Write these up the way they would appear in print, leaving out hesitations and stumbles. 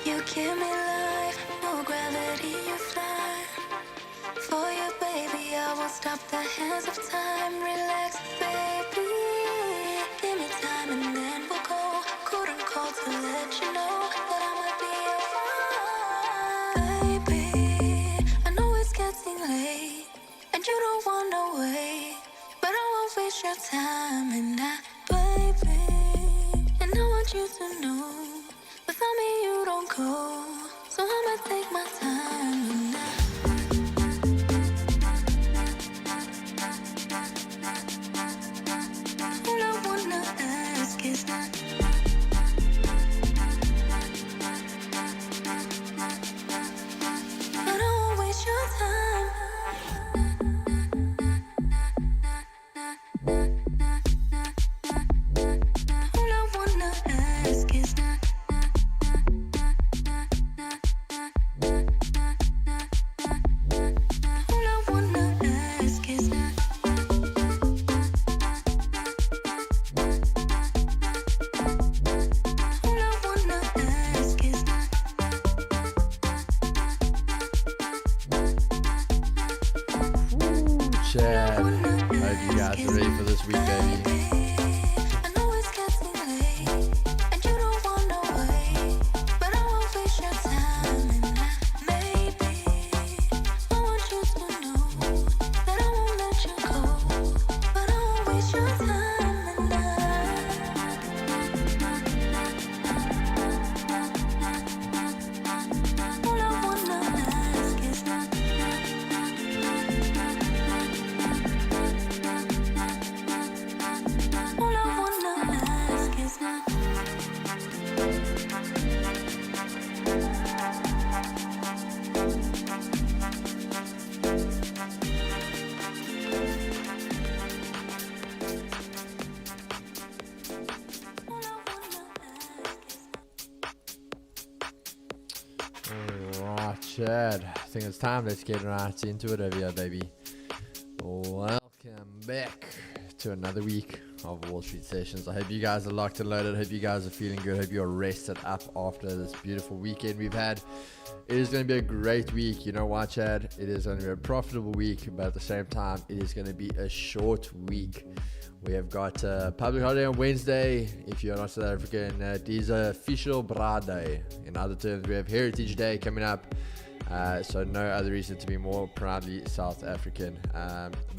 You give me life, no gravity, you fly. For you, baby, I won't stop the hands of time. Relax, baby, give me time and then we'll go. Couldn't call to let you know that I might be your fire. Baby, I know it's getting late and you don't wanna wait, but I won't waste your time and baby, and I want you to know, without me you don't go, so I'ma take my time and all I wanna ask is that I don't wanna waste your time. All I wanna ask is that all I wanna ask is that all I wanna ask is that Chad, hope you guys are ready for this week, baby. I know it's getting late and you don't wanna wait, but I won't waste your time and maybe I want you to know that I won't let you go, but I won't waste your time and all I wanna ask is that all I wanna ask is that Alright, Chad, I think it's time. Let's get right into it over here, baby. Welcome back to another week of Wall Street Sessions. I hope you guys are locked and loaded. Hope you guys are feeling good. Hope you're rested up after this beautiful weekend we've had. It is going to be a great week. You know what, Chad? It is going to be a profitable week, but at the same time, it is going to be a short week. We have got public holiday on Wednesday. If you're not South African, it is official Bra Day. In other terms, we have Heritage Day coming up. So no other reason to be more proudly South African.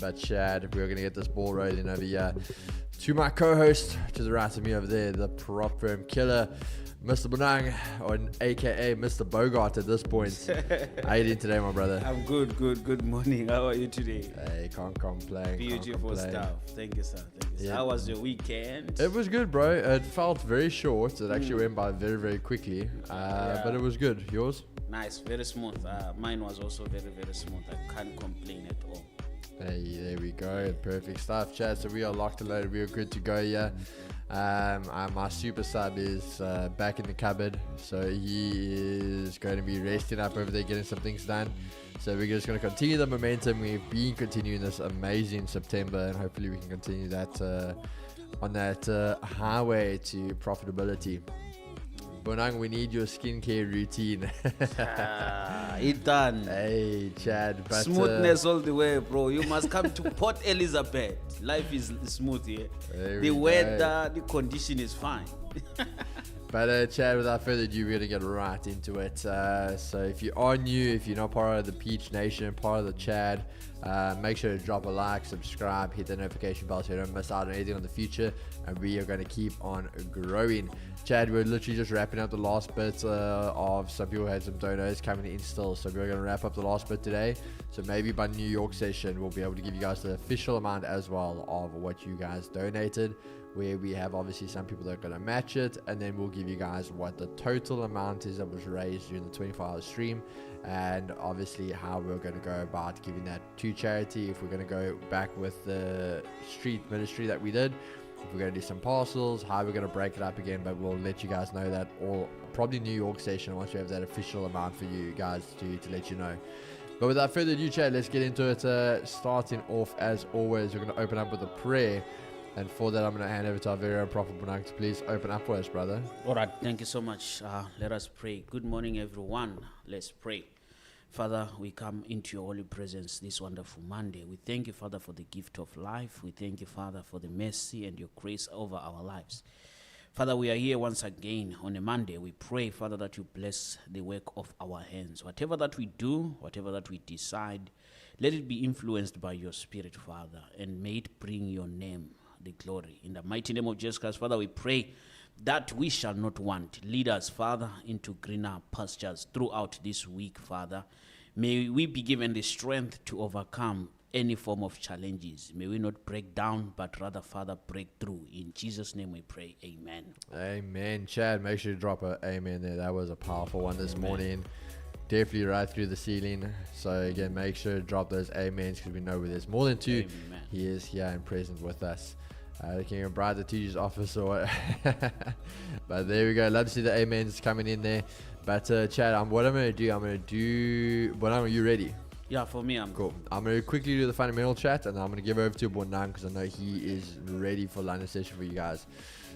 But Chad, we're going to get this ball rolling over here to my co-host to the right of me over there, the prop firm killer, Mr. Bonang, or aka Mr. Bogart at this point. How you doing today, my brother? I'm good. Good morning. How are you today? Hey, can't complain. Beautiful stuff. Thank you, sir. Yeah. How was your weekend? It was good, bro. It felt very short. It actually went by very, very quickly. But it was good. Yours? Nice. Very smooth. Mine was also very, very smooth. I can't complain at all. Hey, there we go. Perfect stuff, Chad. So we are locked and loaded. We are good to go here. My super sub is back in the cupboard, so he is going to be resting up over there, getting some things done. So we're just going to continue the momentum. We've been continuing this amazing September, and hopefully we can continue that on that highway to profitability. Bonang, we need your skincare routine. It done. Hey, Chad. But, smoothness all the way, bro. You must come to Port Elizabeth. Life is smooth here. The weather, the condition is fine. But Chad, without further ado, we're going to get right into it. So if you are new, if you're not part of the Peach Nation, part of the Chad, make sure to drop a like, subscribe, hit the notification bell so you don't miss out on anything in the future. And we are going to keep on growing. Chad, we're literally just wrapping up the last bit of some people had some donos coming in still. So we're going to wrap up the last bit today. So maybe by New York session, we'll be able to give you guys the official amount as well of what you guys donated, where we have obviously some people that are going to match it, and then we'll give you guys what the total amount is that was raised during the 24-hour stream, and obviously how we're going to go about giving that to charity, if we're going to go back with the street ministry that we did, if we're going to do some parcels, how we're going to break it up again. But we'll let you guys know that, or probably New York session, once we have that official amount for you guys to let you know. But without further ado, Chad, let's get into it. Starting off, as always, we're going to open up with a prayer. And for that, I'm going to hand over to our very own Prophet Bonang to please open up for us, brother. All right. Thank you so much. Let us pray. Good morning, everyone. Let's pray. Father, we come into your holy presence this wonderful Monday. We thank you, Father, for the gift of life. We thank you, Father, for the mercy and your grace over our lives. Father, we are here once again on a Monday. We pray, Father, that you bless the work of our hands. Whatever that we do, whatever that we decide, let it be influenced by your Spirit, Father, and may it bring your name the glory. In the mighty name of Jesus Christ, Father, we pray that we shall not want. Lead us, Father, into greener pastures throughout this week, Father. May we be given the strength to overcome any form of challenges. May we not break down, but rather, Father, break through. In Jesus' name we pray. Amen. Amen. Chad, make sure to drop an amen there. That was a powerful one this morning. Definitely right through the ceiling. So again, make sure to drop those amens, because we know where there's more than two. Amen. He He is here and present with us. Can you bribe the teacher's office or what? But there we go. Love to see the amens coming in there. But Chad, what I'm going to do, Bonang, are you ready? Yeah, for me, I'm Cool. I'm going to quickly do the fundamental chat, and then I'm going to give over to Bonang, because I know he is ready for London session for you guys.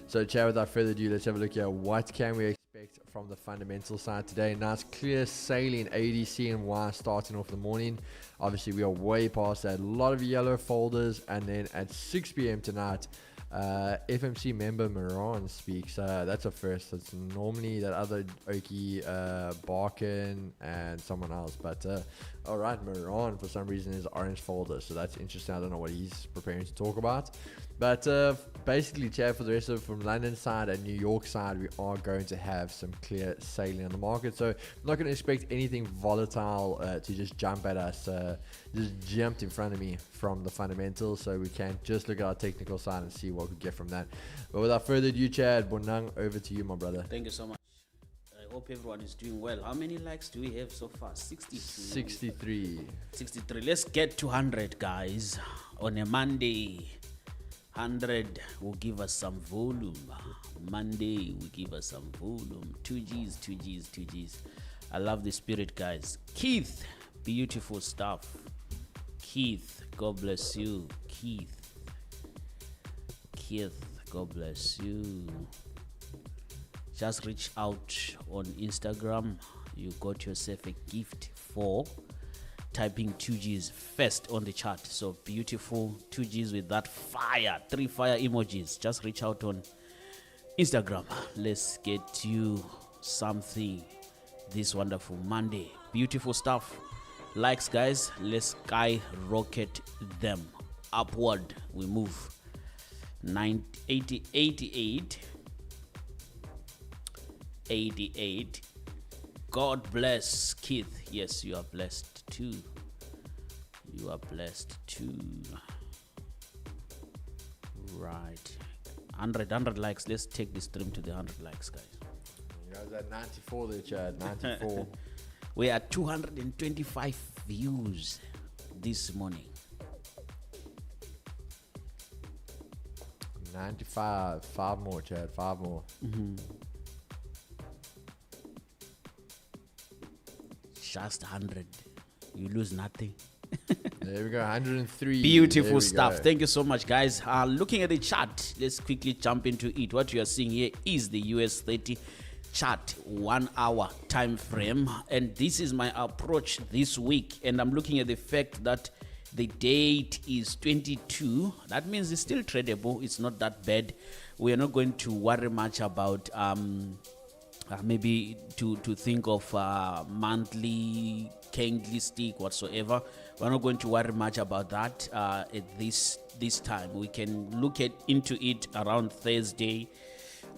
So Chad, without further ado, let's have a look here. What can we expect from the fundamental side today? Nice clear sailing ADC and Y starting off the morning. Obviously, we are way past that. A lot of yellow folders, and then at 6 p.m. tonight, FMC member Moran speaks. That's a first. It's normally that other Oki, Barkin, and someone else. But all right, Moran for some reason is orange folder, so that's interesting. I don't know what he's preparing to talk about. But basically, Chad, for the rest of from London side and New York side, we are going to have some clear sailing on the market. So I'm not going to expect anything volatile to just jump at us. Just jumped in front of me from the fundamentals. So we can just look at our technical side and see what we get from that. But without further ado, Chad, Bonang, over to you, my brother. Thank you so much. I hope everyone is doing well. How many likes do we have so far? 63. 63. Let's get to 100, guys. On a Monday, 100 will give us some volume. Monday will give us some volume. 2Gs. I love the spirit, guys. Keith, beautiful stuff. Keith, God bless you. Keith, God bless you. Just reach out on Instagram. You got yourself a gift for typing 2Gs first on the chart. So beautiful 2Gs with that fire, 3 fire emojis. Just reach out on Instagram. Let's get you something this wonderful Monday. Beautiful stuff. Likes, guys. Let's skyrocket them. Upward we move. 88, 88. God bless Keith. Yes, you are blessed too. You are blessed too. Right. 100 likes. Let's take this stream to the 100 likes, guys. You guys at 94 there, Chad. 94. We are 225 views this morning. 95. 5 more, Chad. 5 more. Just 100. You lose nothing. There we go. 103. Beautiful stuff. Thank you so much, guys. Looking at the chart, let's quickly jump into it. What you are seeing here is the US 30 chart, 1 hour time frame, and this is my approach this week. And I'm looking at the fact that the date is 22. That means it's still tradable. It's not that bad. We are not going to worry much about maybe to think of monthly candlestick whatsoever. We're not going to worry much about that at this time. We can look into it around Thursday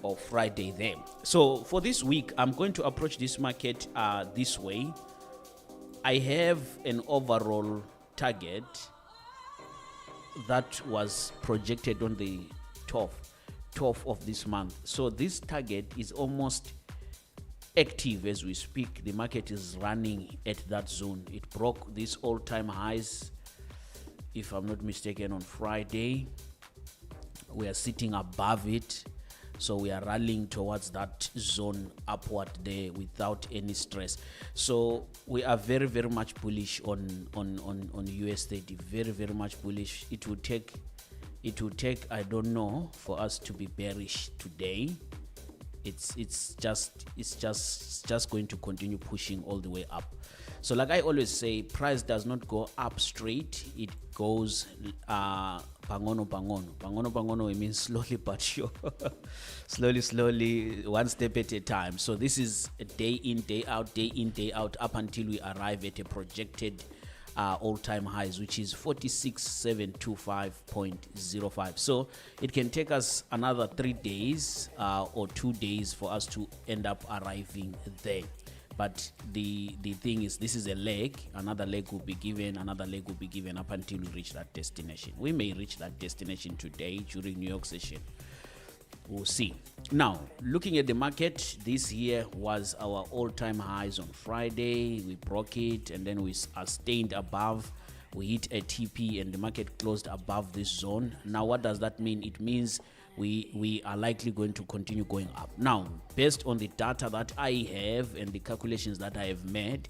or Friday there. So for this week, I'm going to approach this market this way. I have an overall target that was projected on the 12th of this month. So this target is almost active as we speak. The market is running at that zone. It broke these all-time highs, if I'm not mistaken, on Friday. We are sitting above it, so we are rallying towards that zone upward there without any stress. So we are very, very much bullish on US 30. Very, very much bullish. It will take I don't know, for us to be bearish today. It's just going to continue pushing all the way up. So like I always say, price does not go up straight. It goes pangono. It means slowly but sure. slowly, one step at a time. So this is a day in, day out, up until we arrive at a projected all-time highs, which is 46,725.05. So it can take us another 3 days or 2 days for us to end up arriving there. But the thing is, this is a leg. Another leg will be given up until we reach that destination. We may reach that destination today during New York session. We'll see. Now, looking at the market, this here was our all-time highs on Friday. We broke it, and then we sustained above. We hit a TP, and the market closed above this zone. Now, what does that mean? It means we are likely going to continue going up. Now, based on the data that I have and the calculations that I have made,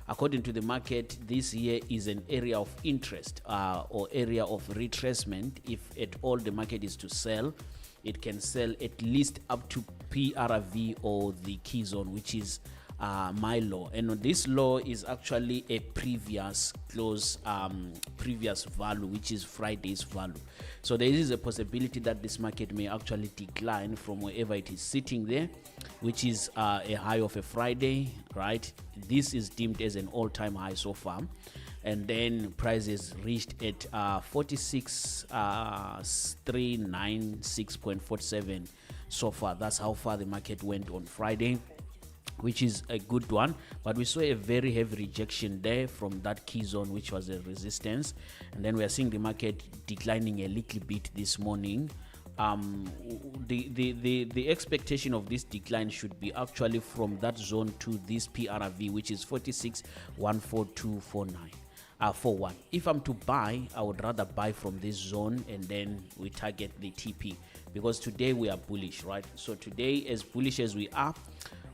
according to the market, this here is an area of interest or area of retracement. If at all the market is to sell, it can sell at least up to PRV or the key zone, which is my low. And this low is actually a previous close, previous value, which is Friday's value. So there is a possibility that this market may actually decline from wherever it is sitting there, which is a high of a Friday, right? This is deemed as an all-time high so far. And then prices reached at 46,396.47 so far. That's how far the market went on Friday, which is a good one. But we saw a very heavy rejection there from that key zone, which was a resistance. And then we are seeing the market declining a little bit this morning. The expectation of this decline should be actually from that zone to this PRV, which is 46,142.41. If I'm to buy, I would rather buy from this zone, and then we target the TP, because today we are bullish, right? So today, as bullish as we are,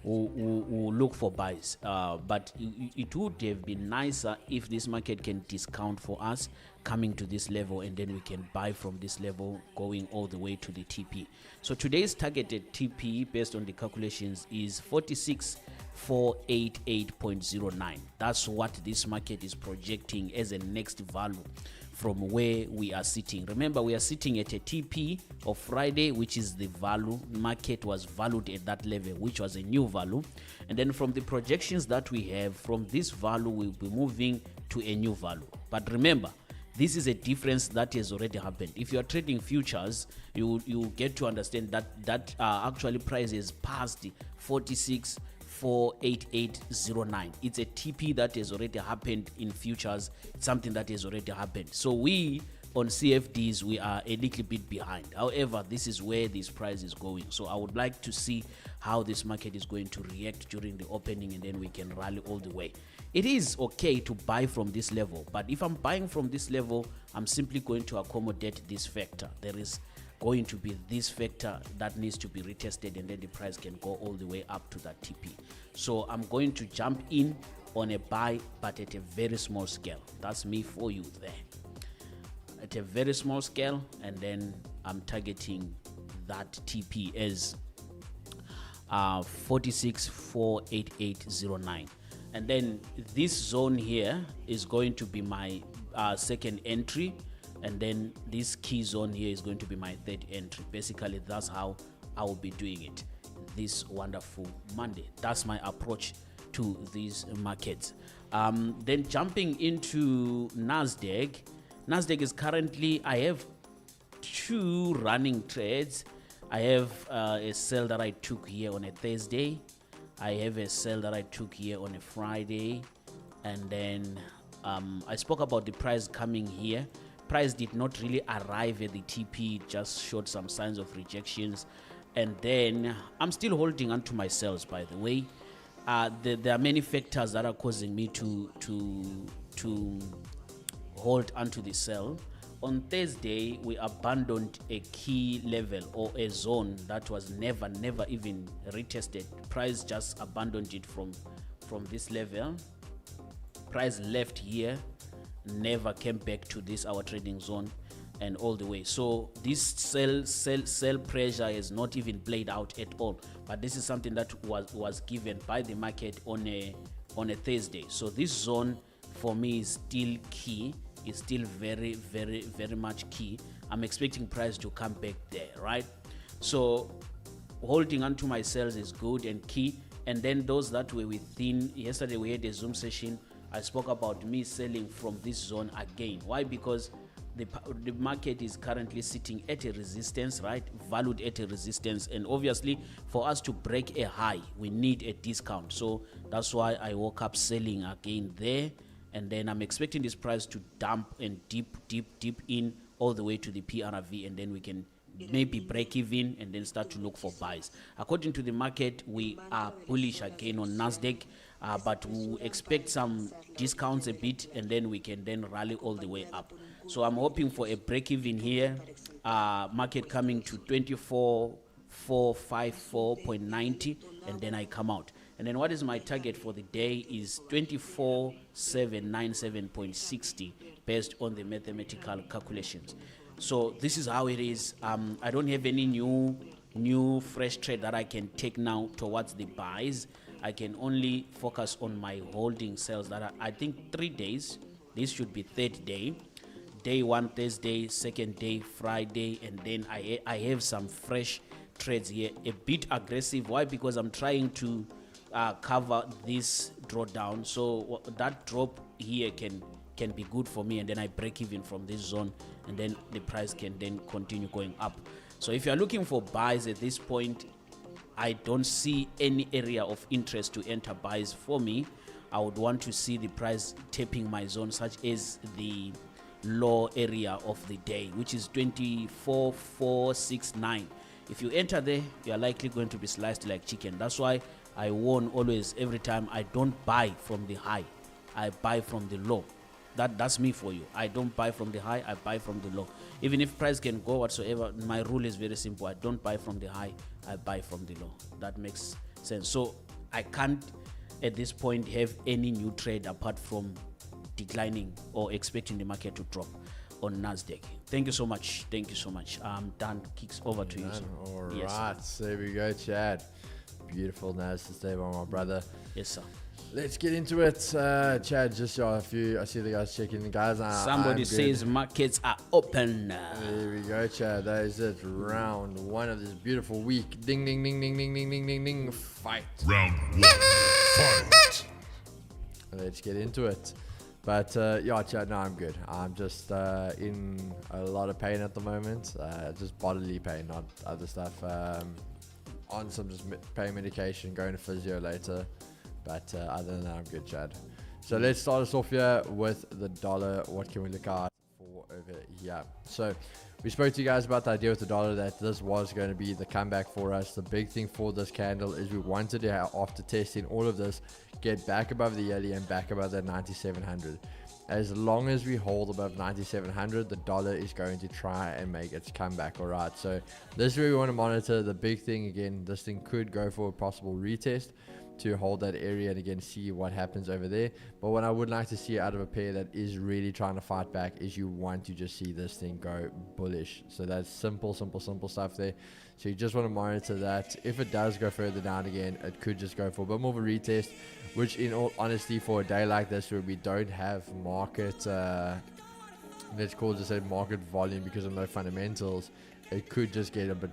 we'll look for buys. But it would have been nicer if this market can discount for us coming to this level, and then we can buy from this level going all the way to the TP. So today's targeted TP, based on the calculations, is 46,488.09. That's what this market is projecting as a next value from where we are sitting. Remember, we are sitting at a TP of Friday, which is the value. Market was valued at that level, which was a new value. And then from the projections that we have, from this value, we'll be moving to a new value. But remember, this is a difference that has already happened. If you are trading futures, you get to understand that actually price is past 46,488.09. It's a TP that has already happened in futures. It's something that has already happened. So we on CFDs, we are a little bit behind. However, this is where this price is going. So I would like to see how this market is going to react during the opening, and then we can rally all the way. It is okay to buy from this level, but if I'm buying from this level, I'm simply going to accommodate this factor. There is going to be this factor that needs to be retested, and then the price can go all the way up to that TP. So I'm going to jump in on a buy, but at a very small scale. That's me for you there. At a very small scale, and then I'm targeting that TP as 46,488.09. And then this zone here is going to be my second entry, and then this key zone here is going to be my third entry. Basically, that's how I will be doing it this wonderful Monday. That's my approach to these markets. Then jumping into NASDAQ. NASDAQ is currently, I have two running trades. I have a sell that I took here on a Thursday. I have a sell that I took here on a Friday. And then I spoke about the price coming here. Price did not really arrive at the TP, just showed some signs of rejections. And then I'm still holding on to my sells, by the way. There are many factors that are causing me to hold onto the sell. On Thursday, we abandoned a key level or a zone that was never even retested. Price just abandoned it from this level. Price left here, never came back to this our trading zone, and all the way. So this sell pressure has not even played out at all. But this is something that was given by the market on a Thursday. So this zone for me is still key. Is still very much key. I'm expecting price to come back there, right? So holding on to my sells is good and key. And then those that were within, yesterday we had a Zoom session. I spoke about me selling from this zone again. Why? Because the market is currently sitting at a resistance, right? Valued at a resistance. And obviously for us to break a high, we need a discount. So that's why I woke up selling again there. And then I'm expecting this price to dump and deep in all the way to the PRV, and then we can maybe break even and then start to look for buys. According to the market, we are bullish again on NASDAQ, but we expect some discounts a bit, and then we can then rally all the way up. So I'm hoping for a break even here, market coming to 24,454.90, and then I come out. And then what is my target for the day is 24,797.60 based on the mathematical calculations. So this is how it is. I don't have any new fresh trade that I can take now towards the buys. I can only focus on my holding sales that are, I think, 3 days. This should be third day. Day 1 Thursday, second day Friday, and then I have some fresh trades here. A bit aggressive. Why? Because I'm trying to cover this drawdown, so that drop here can be good for me, and then I break even from this zone, and then the price can then continue going up. So if you're looking for buys at this point, I don't see any area of interest to enter buys for me. I would want to see the price tapping my zone, such as the low area of the day, which is 24,469. If you enter there, you are likely going to be sliced like chicken. That's why I warn always, every time, I don't buy from the high, I buy from the low. That's me for you. I don't buy from the high, I buy from the low. Even if price can go whatsoever, my rule is very simple. I don't buy from the high, I buy from the low. That makes sense. So I can't at this point have any new trade apart from declining or expecting the market to drop on NASDAQ. Thank you so much. Thank you so much. Dan, kicks over to you. All Yes, right, there we go, Chad. Beautiful NASDAQ stay by my brother. Yes, sir. Let's get into it. Chad, just a few. I see the guys checking. The guys are. Somebody says markets are open. There we go, Chad. That is it. Round one of this beautiful week. Ding, ding, ding, ding, ding, ding, ding, ding, ding. Fight. Round one, fight. Let's get into it. But yeah, Chad, no, I'm good. I'm just in a lot of pain at the moment. Just bodily pain, not other stuff. On some just pain medication, going to physio later. But other than that, I'm good, Chad. So let's start us off here with the dollar. What can we look out for over here? So we spoke to you guys about the idea with the dollar that this was going to be the comeback for us. The big thing for this candle is we wanted to, after testing all of this, get back above the yearly and back above that 9,700. As long as we hold above 9,700, the dollar is going to try and make its comeback. All right, so this is where we want to monitor. The big thing, again, this thing could go for a possible retest to hold that area and again see what happens over there. But what I would like to see out of a pair that is really trying to fight back is you want to just see this thing go bullish. So that's simple stuff there. So you just want to monitor that. If it does go further down again, it could just go for a bit more of a retest, which in all honesty, for a day like this where we don't have market let's call it market volume because of no fundamentals, it could just get a bit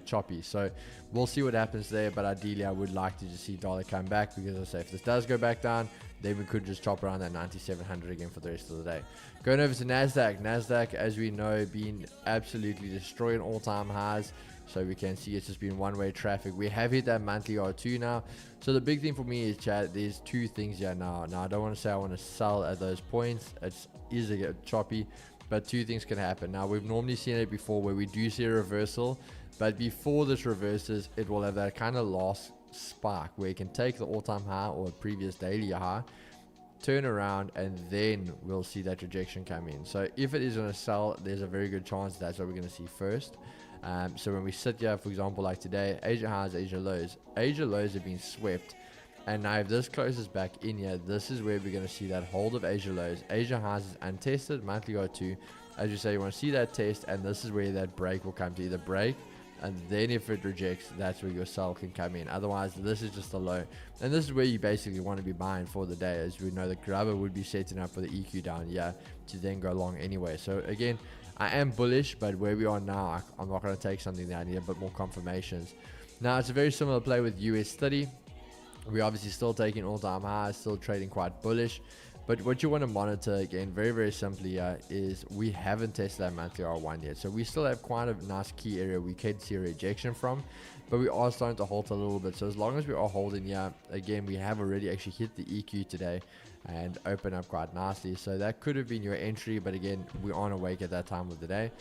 choppy. So we'll see what happens there, but ideally I would like to just see dollar come back, because as I say, if this does go back down, then we could just chop around that 9,700 again for the rest of the day. Going over to NASDAQ, as we know, been absolutely destroying all-time highs. So we can see it's just been one-way traffic. We have hit that monthly R2 now. So the big thing for me is, Chad, there's two things here now. Now, I don't want to say I want to sell at those points. It's easy to get choppy, but two things can happen. Now, we've normally seen it before where we do see a reversal, but before this reverses, it will have that kind of last spark where it can take the all-time high or a previous daily high, turn around, and then we'll see that rejection come in. So if it is going to sell, there's a very good chance that's what we're going to see first. So when we sit here, for example, like today, Asia highs, Asia lows have been swept. And now if this closes back in here, this is where we're going to see that hold of Asia lows. Asia highs is untested, monthly R2. As you say, you want to see that test, and this is where that break will come to, either break, and then if it rejects, that's where your sell can come in. Otherwise, this is just a low. And this is where you basically want to be buying for the day. As we know, the grubber would be setting up for the EQ down here to then go long anyway. So again, I am bullish, but where we are now, I'm not going to take something that I need a bit more confirmations. Now, it's a very similar play with US 30. We're obviously still taking all-time highs, still trading quite bullish. But what you want to monitor, again, very, very simply, is we haven't tested that monthly R1 yet. So we still have quite a nice key area we can see a rejection from, but we are starting to halt a little bit. So as long as we are holding here, again, we have already actually hit the EQ today and open up quite nicely. So that could have been your entry, but again, we aren't awake at that time of the day.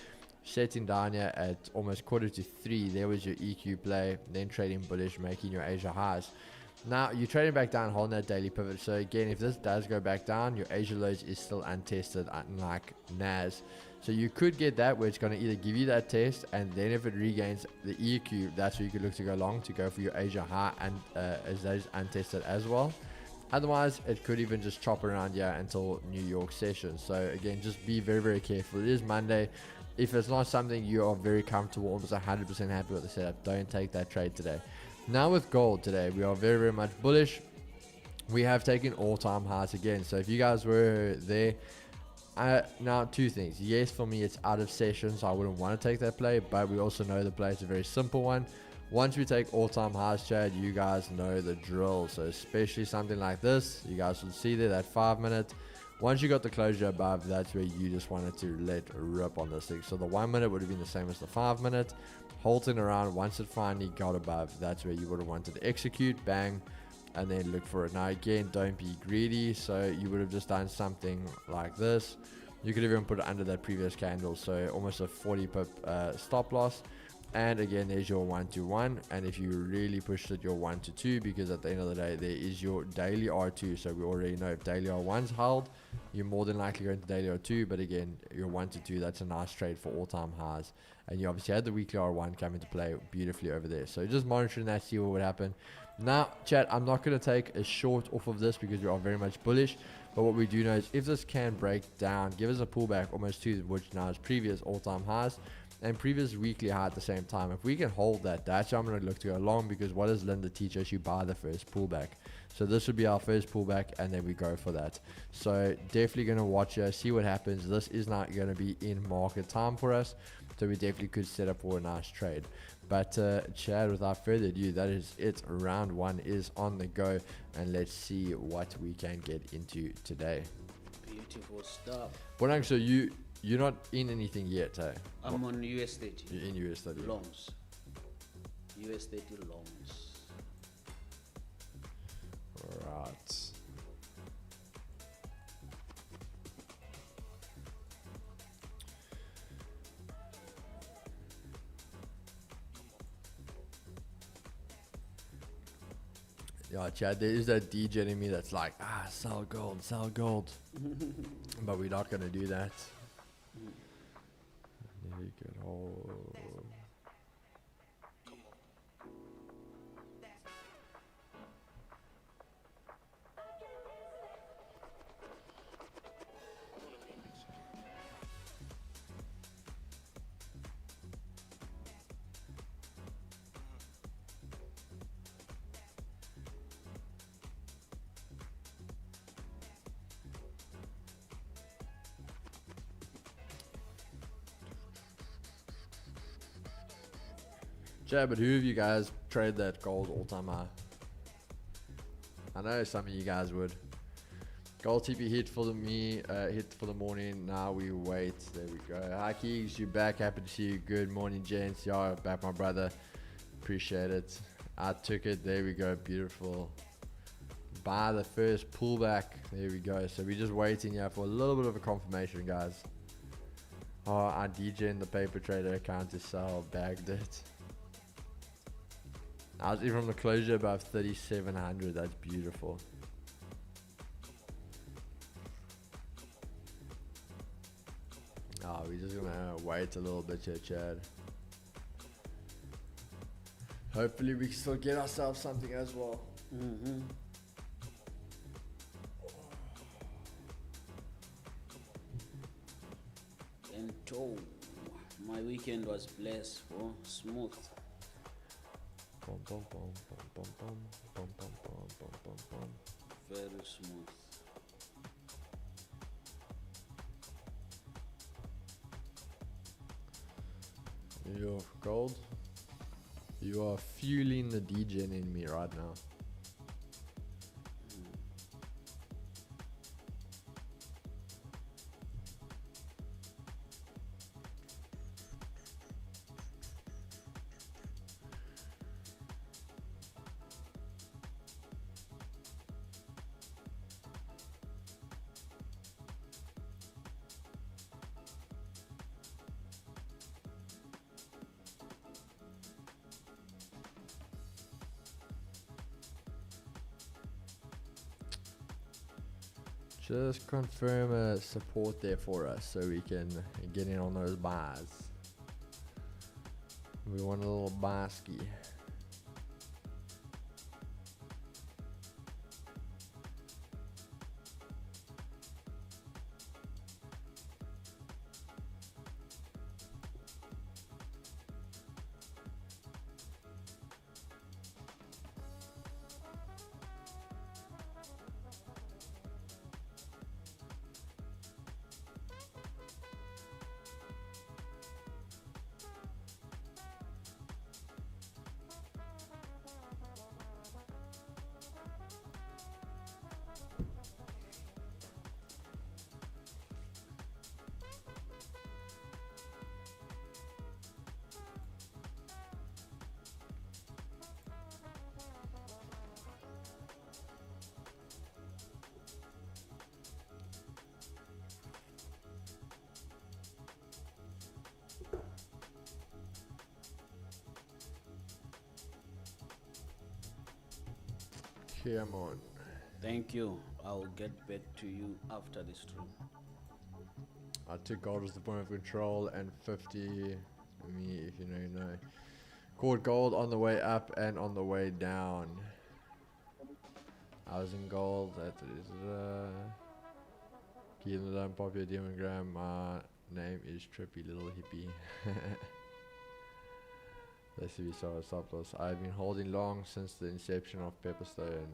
Setting down here at almost 2:45, there was your EQ play, then trading bullish, making your Asia highs. Now you're trading back down, holding that daily pivot. So again, if this does go back down, your Asia lows is still untested, unlike NAS. So you could get that where it's going to either give you that test, and then if it regains the EQ, that's where you could look to go long, to go for your Asia high, and as that is untested as well. Otherwise, it could even just chop around here until New York session. So again, just be very, very careful. It is Monday. If it's not something you are very comfortable, almost 100% happy with the setup, don't take that trade today. Now with gold today, we are very, very much bullish. We have taken all-time highs again. So if you guys were there, now two things. Yes, for me, it's out of session, so I wouldn't want to take that play, but we also know the play is a very simple one. Once we take all-time highs, Chad, you guys know the drill. So especially something like this, you guys will see there that 5 minute. Once you got the closure above, that's where you just wanted to let rip on this thing. So the 1 minute would have been the same as the 5 minute. Halting around, once it finally got above, that's where you would have wanted to execute, bang, and then look for it. Now again, don't be greedy, so you would have just done something like this. You could even put it under that previous candle, so almost a 40 pip stop loss. And again, there's your 1-1, and if you really pushed it, your 1-2, because at the end of the day, there is your daily R2. So we already know if daily R1's held, you're more than likely going to daily R2. But again, your 1-2, that's a nice trade for all-time highs. And you obviously had the weekly R1 come into play beautifully over there. So just monitoring that, see what would happen. Now, chat, I'm not going to take a short off of this because we are very much bullish. But what we do know is if this can break down, give us a pullback almost to which now is previous all-time highs and previous weekly high at the same time. If we can hold that, that's how I'm going to look to go long, because what does Linda teach us? You buy the first pullback. So this would be our first pullback, and then we go for that. So definitely going to watch here, see what happens. This is not going to be in market time for us, so we definitely could set up for a nice trade. But Chad, without further ado, that is it. Round one is on the go, and let's see what we can get into today. Beautiful stuff. Bonang, so you're not in anything yet, eh? I'm on US30. You're in US30. Longs. US30 longs. Right. Yeah, Chad, there is that DJ in me that's like, sell gold, sell gold. But we're not going to do that. There we go. Chad, but who of you guys trade that gold all-time high? I know some of you guys would. Gold TP hit for hit for the morning. Now we wait. There we go. Hi Keegs, you back? Happy to see you. Good morning, gents. Yeah, back, my brother. Appreciate it. I took it. There we go. Beautiful. Buy the first pullback. There we go. So we're just waiting here for a little bit of a confirmation, guys. Oh, I DJ in the paper trader account to sell. Bagged it. I was even from the closure above 3,700. That's beautiful. Oh, we're just gonna wait a little bit here, Chad. Hopefully we can still get ourselves something as well. And my weekend was blessed, bro. Smooth. Bum, bum, bum, bum, bum, bum, bum, bum, bum, bum, bum. Very smooth. Yo, gold. You are fueling the DJ in me right now. Just confirm a support there for us so we can get in on those buys. We want a little basky. Come on. Thank you. I'll get back to you after the stream. I took gold as the point of control and 50. Me, if you know, you know. Caught gold on the way up and on the way down. I was in gold. That is Keelan, don't pop your demogram. My name is Trippy Little Hippie. Let's see, we saw a stop loss. I've been holding long since the inception of Pepperstone.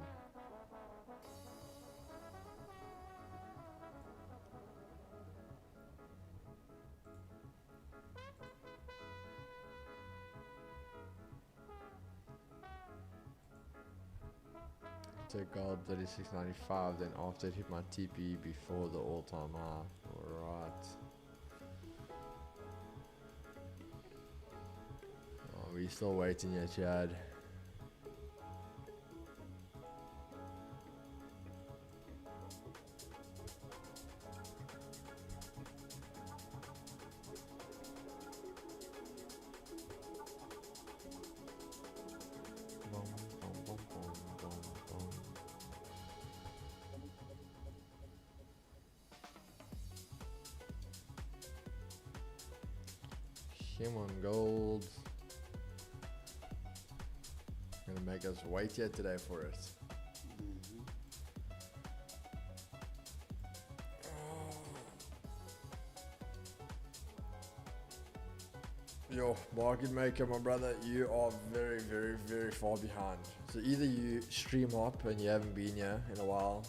took gold 36.95. Then after it hit my TP before the all-time high. Alright. Oh, we still waiting here, Chad. Come on, gold. Gonna make us wait here today for it. Yo, market maker, my brother, you are very, very, very far behind. So either you stream hop and you haven't been here in a while,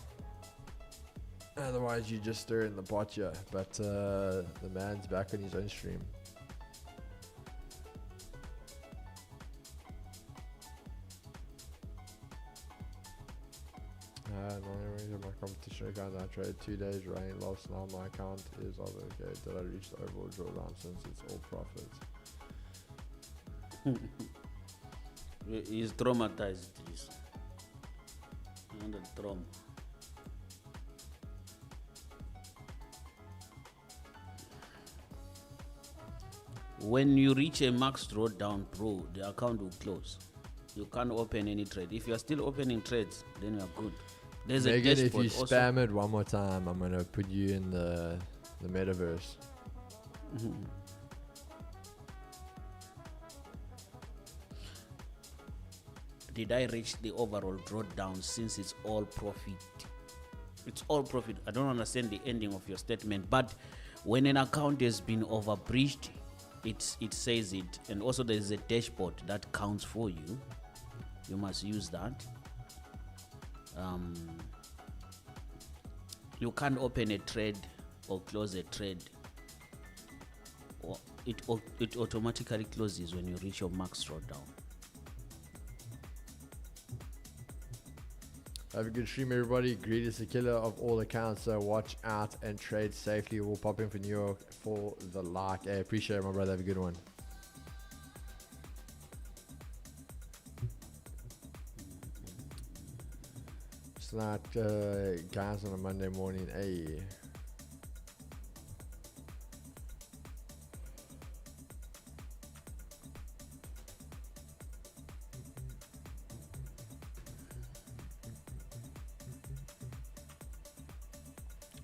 otherwise you just stir in the pot here. But the man's back on his own stream. My competition account, I traded 2 days running, lost. Now my account is okay. Did I reach the overall drawdown since it's all profit? He's traumatized. He's under trauma. When you reach a max drawdown pro, the account will close. You can't open any trade. If you are still opening trades, then you are good. There's Megan, a if dashboard you also. spam it one more time, I'm gonna put you in the metaverse. Did I reach the overall drawdown since it's all profit? It's all profit. I don't understand the ending of your statement, but when an account has been overbreached, it says it, and also there is a dashboard that counts for you. You must use that. You can't open a trade or close a trade. Or it automatically closes when you reach your max drawdown. Have a good stream, everybody. Greed is the killer of all accounts, so watch out and trade safely. We'll pop in for New York for the like. I appreciate it, my brother. Have a good one. It's not guys on a Monday morning. Hey.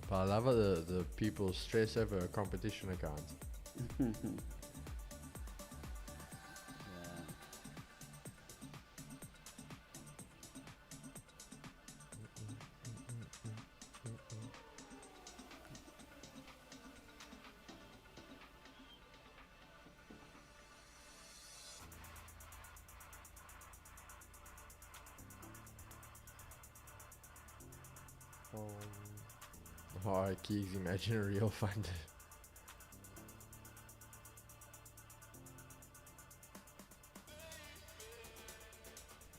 But I love how the people stress over a competition account. Oh, Keeks, imagine a real fund.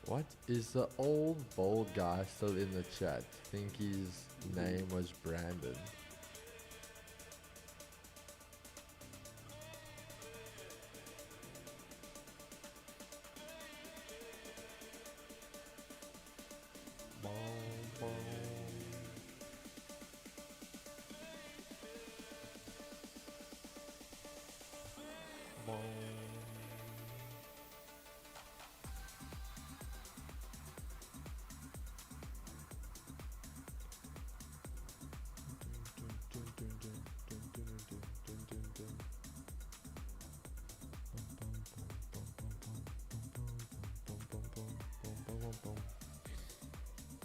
What is the old bold guy still in the chat? Think his name was Brandon.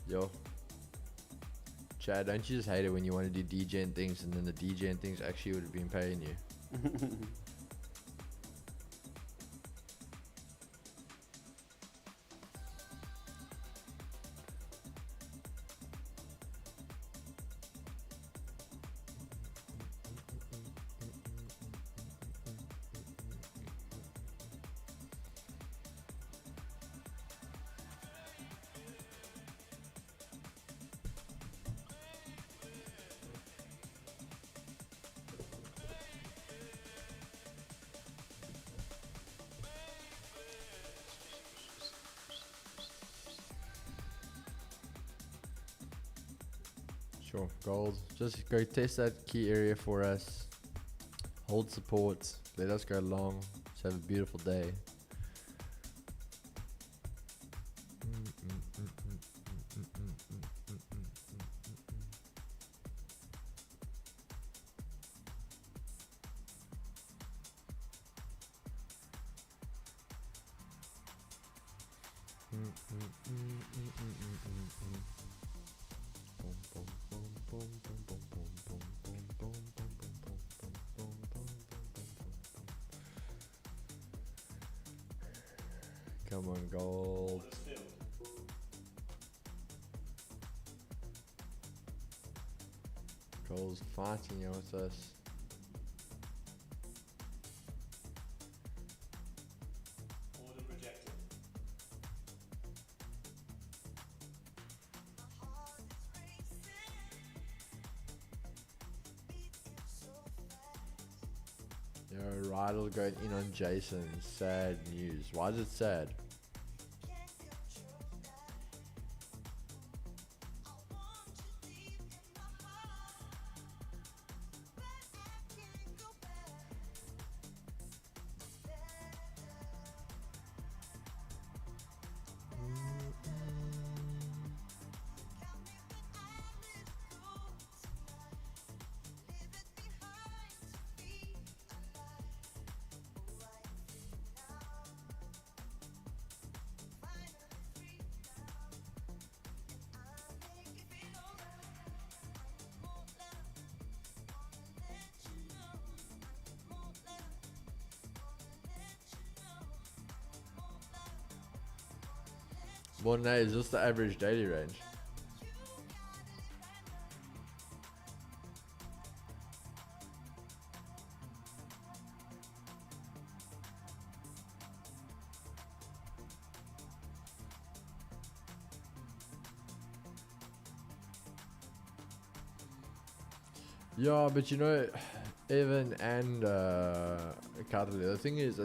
Yo, Chad, don't you just hate it when you want to do DJing things and then the DJing things actually would have been paying you? Sure. Gold. Just go test that key area for us. Hold support. Let us go long. Just have a beautiful day. Come on, gold. Gold's fighting here with us. Yo, Rydell going in on Jason. Sad news. Why is it sad? Well, no, it's just the average daily range. Yeah, but you know, Evan and Carly, the thing is,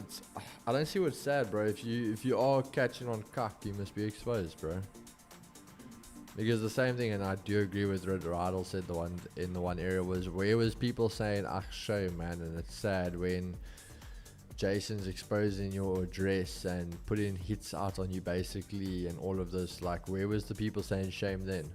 I don't see what's sad, bro. If you are catching on cuck, you must be exposed, bro. Because the same thing, and I do agree with what Rydell said. The one area was where was people saying, "Ach, show man," and it's sad when Jason's exposing your address and putting hits out on you basically, and all of this. Like, where was the people saying shame then?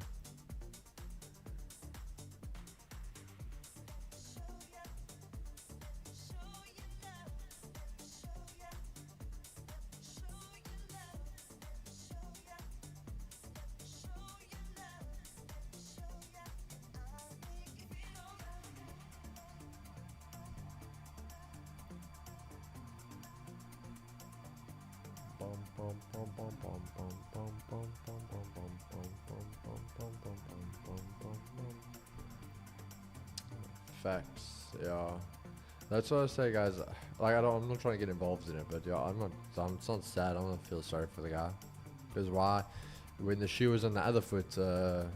Facts, yeah. That's what I say, guys. Like, I'm not trying to get involved in it, but yeah, it's not sad. I don't feel sorry for the guy. Because why? When the shoe was on the other foot, there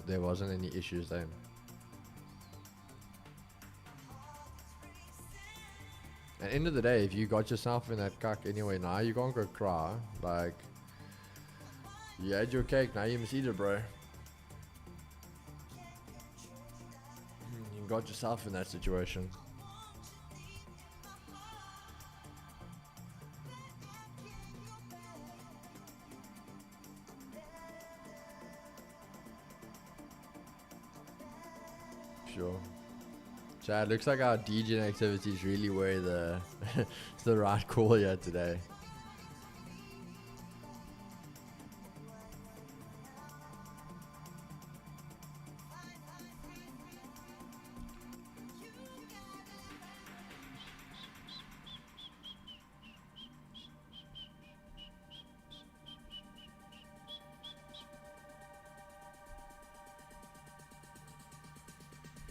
wasn't any issues then. At the end of the day, if you got yourself in that cuck anyway now, you can't go cry. Like, you had your cake, now you must eat it, bro. You got yourself in that situation. Sure. Chad, looks like our DJing activities really were the the right call here today.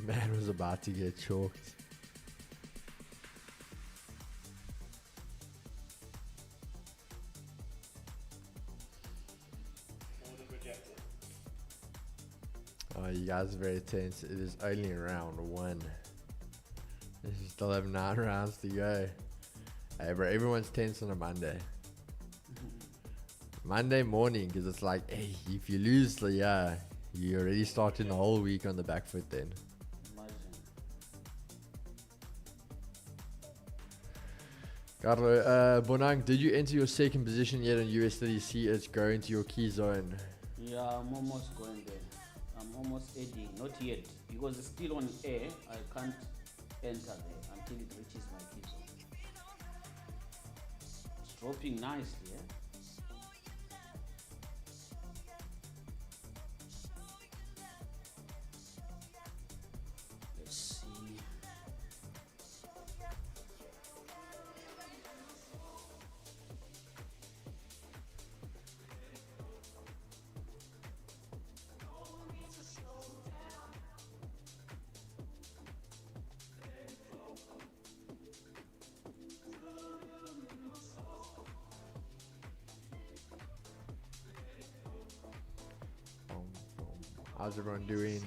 Man was about to get choked. Oh, you guys are very tense. It is only round one. You still have 9 rounds to go. Hey, bro, everyone's tense on a Monday. Monday morning, because it's like, hey, if you lose, You're already starting the whole week on the back foot then. Imagine. Carlo, Bonang, did you enter your second position yet on USD? See it's going to your key zone. Yeah, I'm almost going there. I'm almost adding. Not yet. Because it's still on air. I can't enter there until it reaches my key zone. It's dropping nicely, eh? Let's see. How's everyone doing?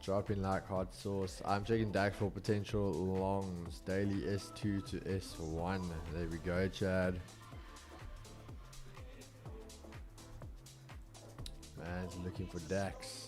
Dropping like hot sauce. I'm checking DAX for potential longs. Daily S2 to S1. There we go, Chad. Man's looking for DAX.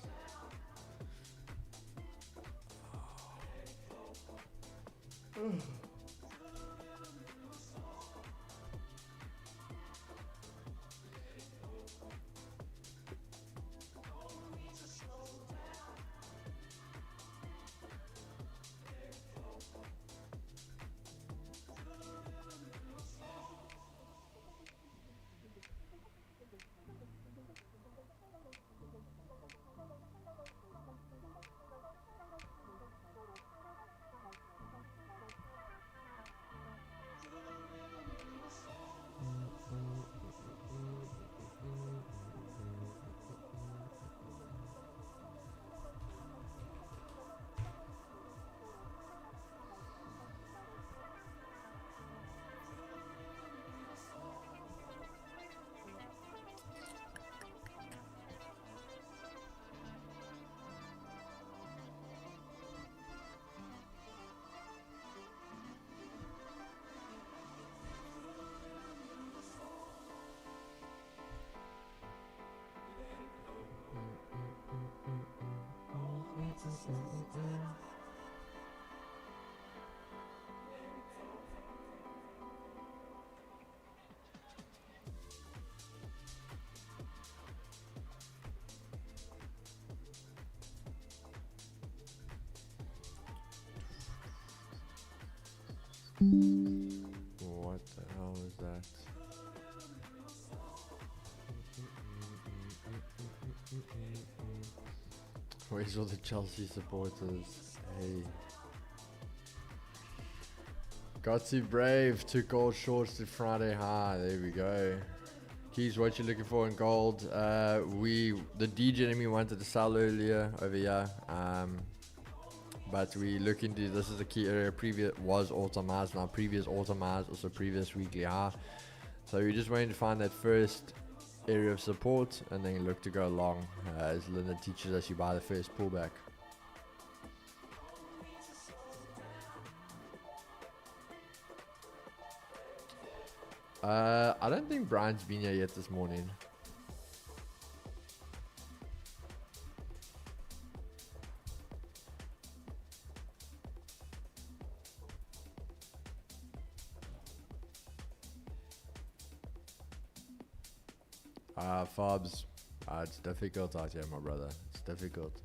What the hell is that? Where's all the Chelsea supporters? Hey. Got too brave, took gold shorts to Friday high. There we go. Keys, what you looking for in gold? The DJ enemy wanted to sell earlier over here. But we look into this is a key area. Previous was all-time highs, now previous all-time highs, also previous weekly high. So we're just waiting to find that first area of support and then look to go long as Linda teaches us you buy the first pullback. I don't think Brian's been here yet this morning. Fobs, it's difficult out here, my brother. It's difficult.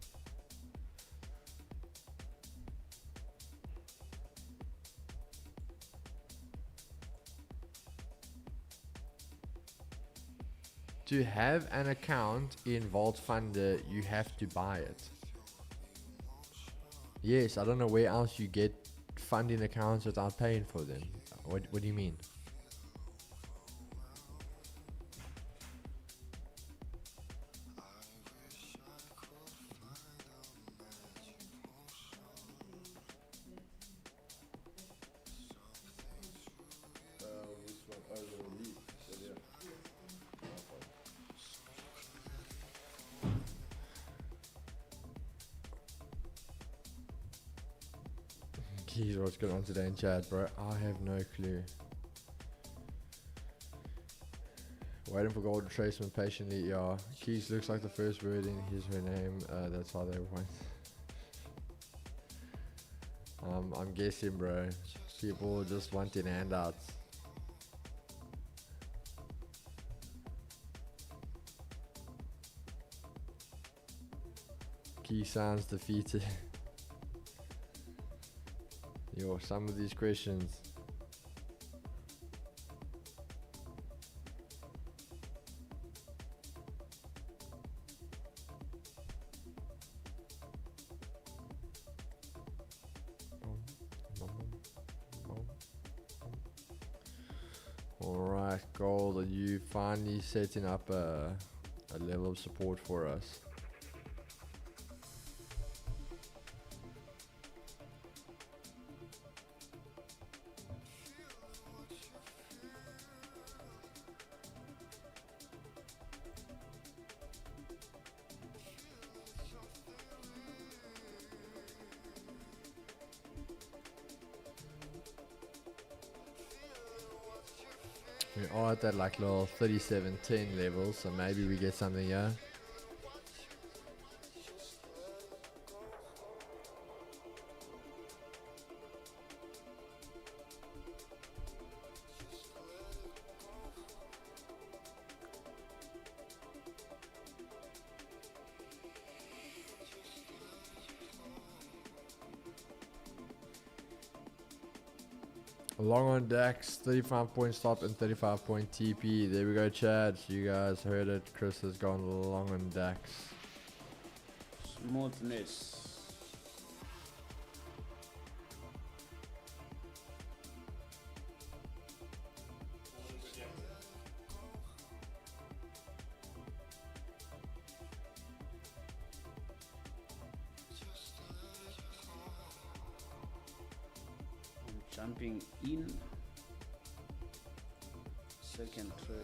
To have an account in Vault Funder, you have to buy it. Yes, I don't know where else you get funding accounts without paying for them. What do you mean? Geez, what's going on today in chat, bro? I have no clue. Waiting for gold retracement patiently. Yeah, Keys looks like the first word in his her name. That's how they went. I'm guessing, bro. People just wanting handouts. Key sounds defeated. Yo, some of these questions. Alright, gold, are you finally setting up a level of support for us? We are at that like little 37.10 level, so maybe we get something here. Long on DAX, 35 point stop and 35 point TP. There we go, Chad. You guys heard it. Chris has gone long on DAX. Smoothness. Jumping in, second trade.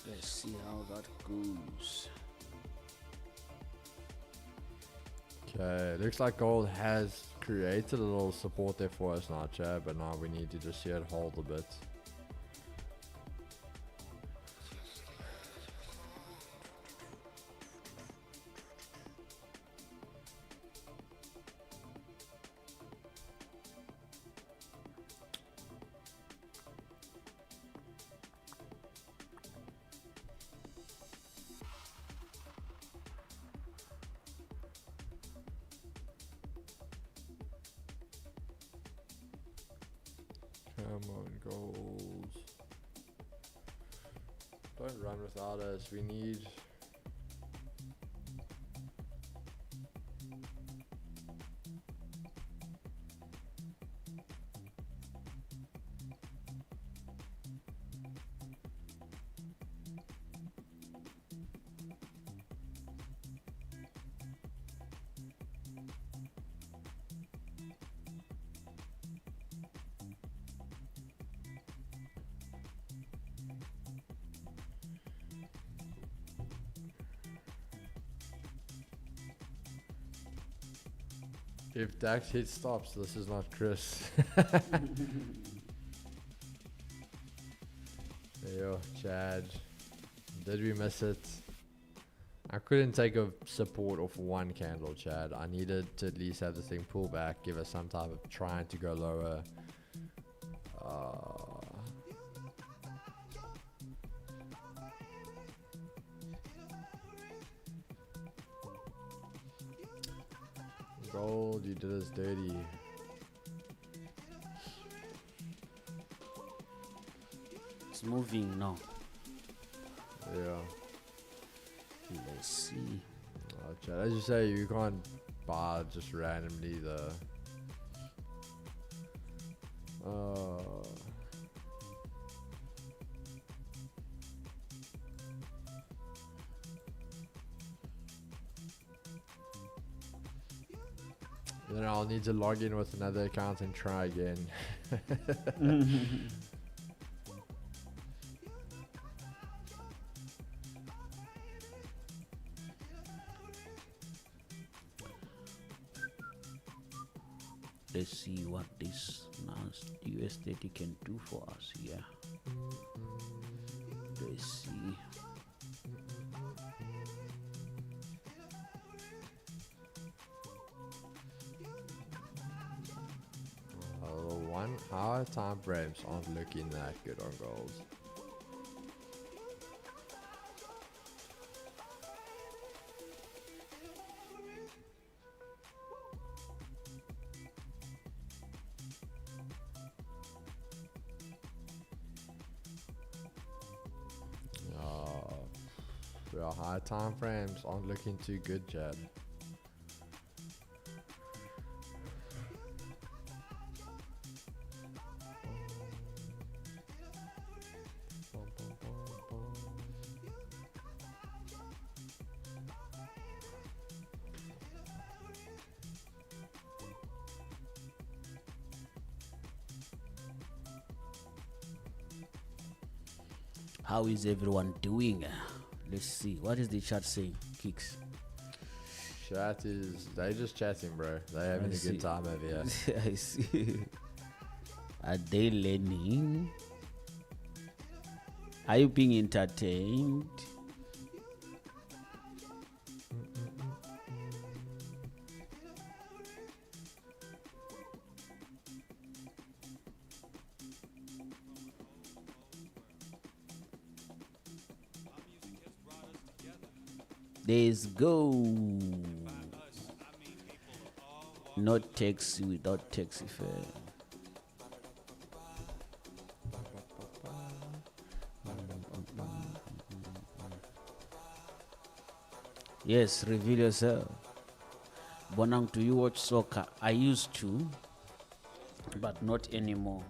Let's see how that goes. Okay, looks like gold has created a little support there for us now, Chad, but now we need to just see it hold a bit. Come on, gold. Don't run without us. We need... If DAX hit stops, this is not Chris. Yo, Chad. Did we miss it? I couldn't take a support off one candle, Chad. I needed to at least have this thing pull back, give us some type of trying to go lower. Gold, you did us dirty. It's moving now. Yeah. Let's see. Oh, Chad, as you say, you can't buy just randomly the... Then I'll need to log in with another account and try again. Let's see what this US30 can do for us here. Let's see. One hour time frames aren't looking that good on gold. High time frames aren't looking too good, Chad. How is everyone doing? Let's see. What is the chat saying? Kicks. Chat is, they just chatting, bro. They having a good time over here. I see. Are they learning? Are you being entertained? Let's go. Not taxi without taxi fare. Yes, reveal yourself. Bonang, do you watch soccer? I used to, but not anymore.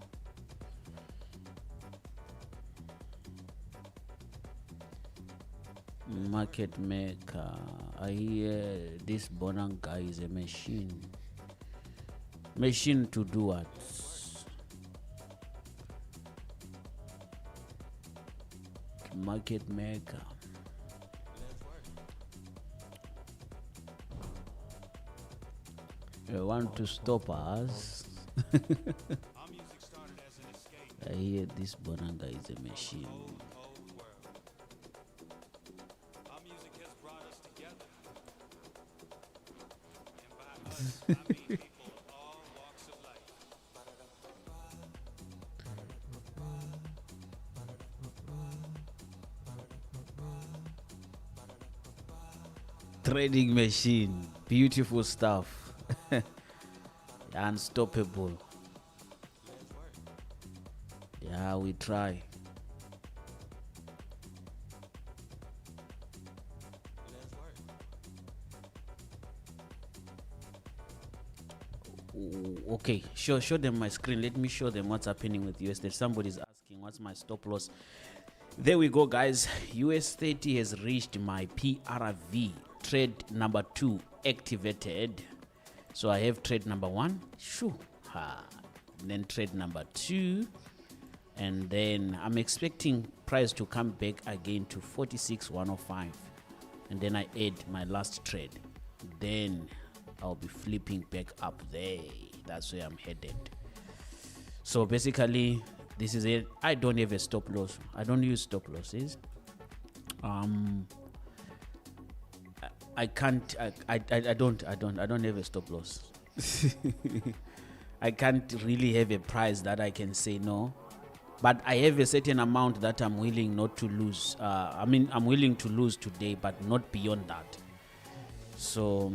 Market maker. I hear this Bonang guy is a machine. Machine to do what? Market maker. You want to stop us? I hear this Bonang guy is a machine. Trading machine, beautiful stuff. Unstoppable. Yeah, we try. Okay, show them my screen. Let me show them what's happening with USD. Somebody's asking what's my stop loss. There we go, guys. US30 has reached my PRV. Trade number 2 activated. So I have trade number 1. Shoo. Then trade number 2. And then I'm expecting price to come back again to 46,105. And then I add my last trade. Then I'll be flipping back up there. That's where I'm headed. So basically, this is it. I don't have a stop loss. I don't use stop losses. I can't. I don't have a stop loss. I can't really have a price that I can say no. But I have a certain amount that I'm willing not to lose. I'm willing to lose today, but not beyond that. So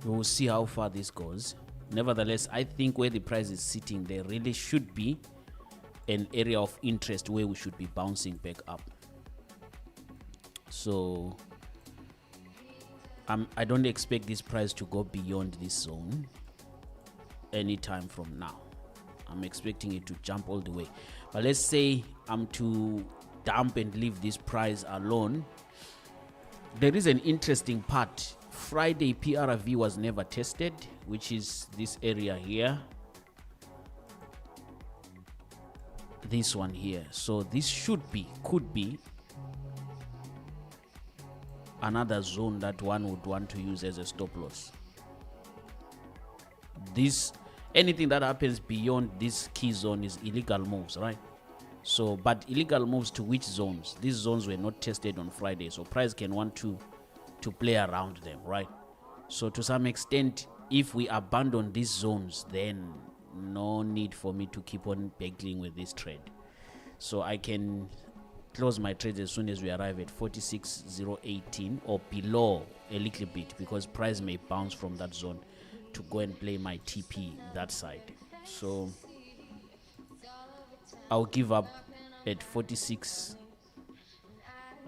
we'll see how far this goes. Nevertheless, I think where the price is sitting, there really should be an area of interest where we should be bouncing back up. So I don't expect this price to go beyond this zone anytime from now. I'm expecting it to jump all the way. But let's say I'm to dump and leave this price alone. There is an interesting part. Friday PRV was never tested, which is this area here. This one here. So this could be another zone that one would want to use as a stop loss. This anything that happens beyond this key zone is illegal moves, right? So, but illegal moves to which zones? These zones were not tested on Friday, so price can want to play around them, right? So to some extent, if we abandon these zones, then no need for me to keep on battling with this trade. So I can close my trades as soon as we arrive at 46,018 or below a little bit, because price may bounce from that zone to go and play my TP that side. So I'll give up at 46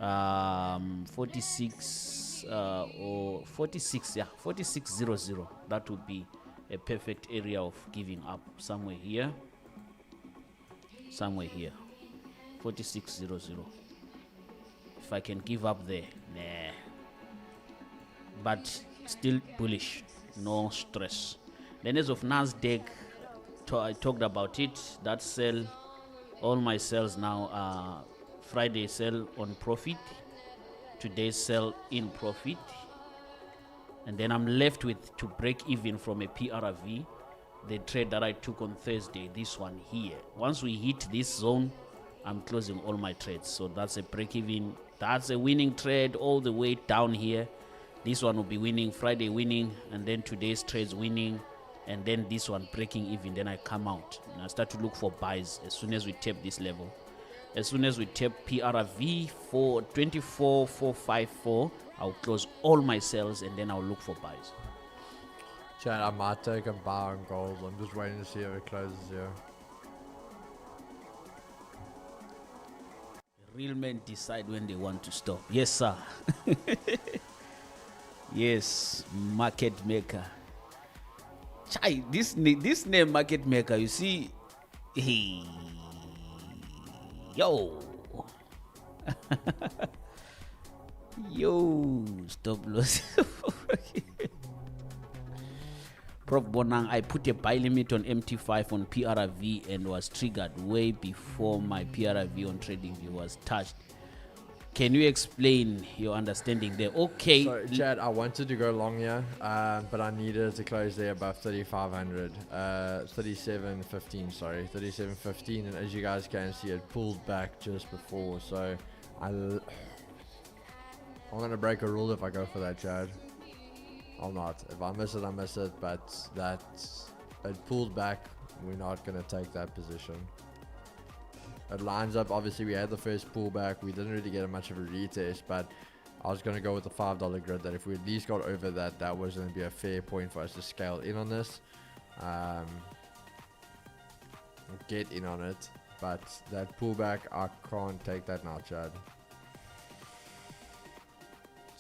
or 4600. That would be a perfect area of giving up, somewhere here 4600. If I can give up there, nah, but still bullish, no stress. Then as of NASDAQ, I talked about it. That sell, all my sales now are Friday sell on profit, today's sell in profit, and then I'm left with to break even from a PRV, the trade that I took on Thursday, this one here. Once we hit this zone, I'm closing all my trades. So that's a break even, that's a winning trade all the way down here. This one will be winning, Friday winning, and then today's trades winning, and then this one breaking even. Then I come out and I start to look for buys as soon as we tap this level. As soon as we tap PRV for 24,454, I'll close all my sales and then I'll look for buys. Chad, I might take a buy on gold. I'm just waiting to see if it closes here. Real men decide when they want to stop. Yes, sir. Yes, market maker. Chai, this name market maker, you see, hey, yo. Yo, stop loss. Prof Bonang, I put a buy limit on MT5 on PRV and was triggered way before my PRV on TradingView was touched. Can you explain your understanding there? Okay. So, Chad, I wanted to go long here, but I needed to close there above 3,500. 37.15, sorry. 37.15, and as you guys can see, it pulled back just before. So, I'm going to break a rule if I go for that, Chad. I'm not. If I miss it, I miss it, but it pulled back. We're not going to take that position. It lines up. Obviously, we had the first pullback. We didn't really get much of a retest, but I was going to go with the $5 grid that if we at least got over that, that was going to be a fair point for us to scale in on this. Get in on it. But that pullback, I can't take that now, Chad.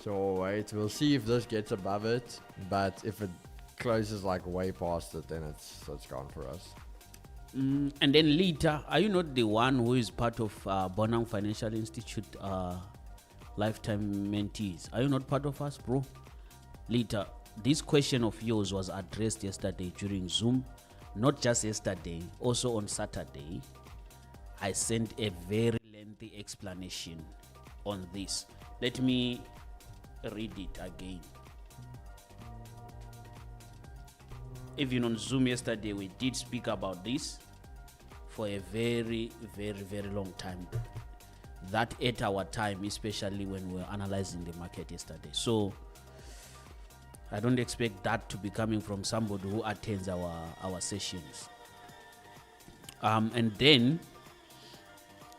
So wait, we'll see if this gets above it, but if it closes like way past it, then it's gone for us. And then Lita, are you not the one who is part of Bonang Financial Institute lifetime mentees? Are you not part of us, bro? Lita, this question of yours was addressed yesterday during Zoom, not just yesterday, also on Saturday. I sent a very lengthy explanation on this. Let me read it again. Even on Zoom yesterday, we did speak about this for a very, very, very long time. That 8 hour time, especially when we were analyzing the market yesterday. So I don't expect that to be coming from somebody who attends our sessions. And then,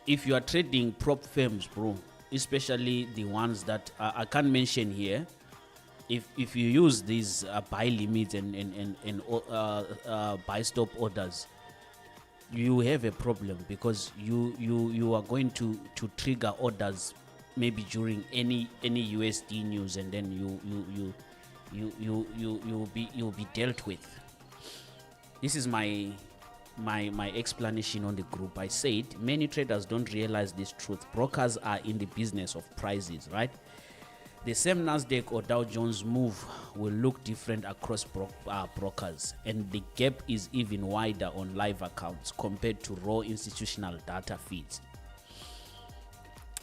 if you are trading prop firms, bro, especially the ones that I can't mention here, if you use these buy limits and buy stop orders, you have a problem, because you are going to trigger orders maybe during any USD news, and then you'll be dealt with. This is my explanation on the group. I said many traders don't realize this truth. Brokers are in the business of prices, right? The same NASDAQ or Dow Jones move will look different across brokers, and the gap is even wider on live accounts compared to raw institutional data feeds.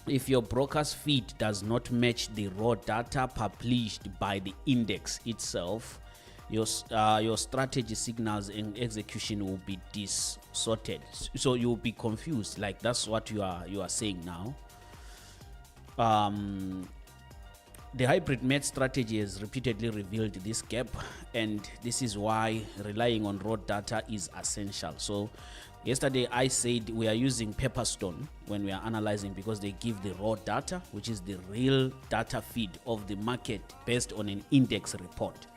If your broker's feed does not match the raw data published by the index itself, your strategy signals and execution will be distorted. So you'll be confused. Like that's what you are saying now. The hybrid MET strategy has repeatedly revealed this gap, and this is why relying on raw data is essential. So yesterday I said we are using Pepperstone when we are analyzing because they give the raw data, which is the real data feed of the market based on an index report.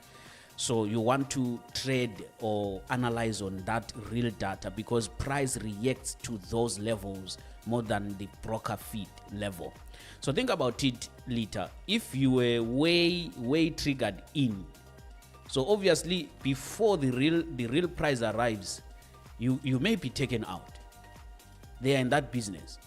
So you want to trade or analyze on that real data because price reacts to those levels more than the broker feed level. So think about it later. If you were way triggered in, so obviously before the real price arrives, you may be taken out. They are in that business.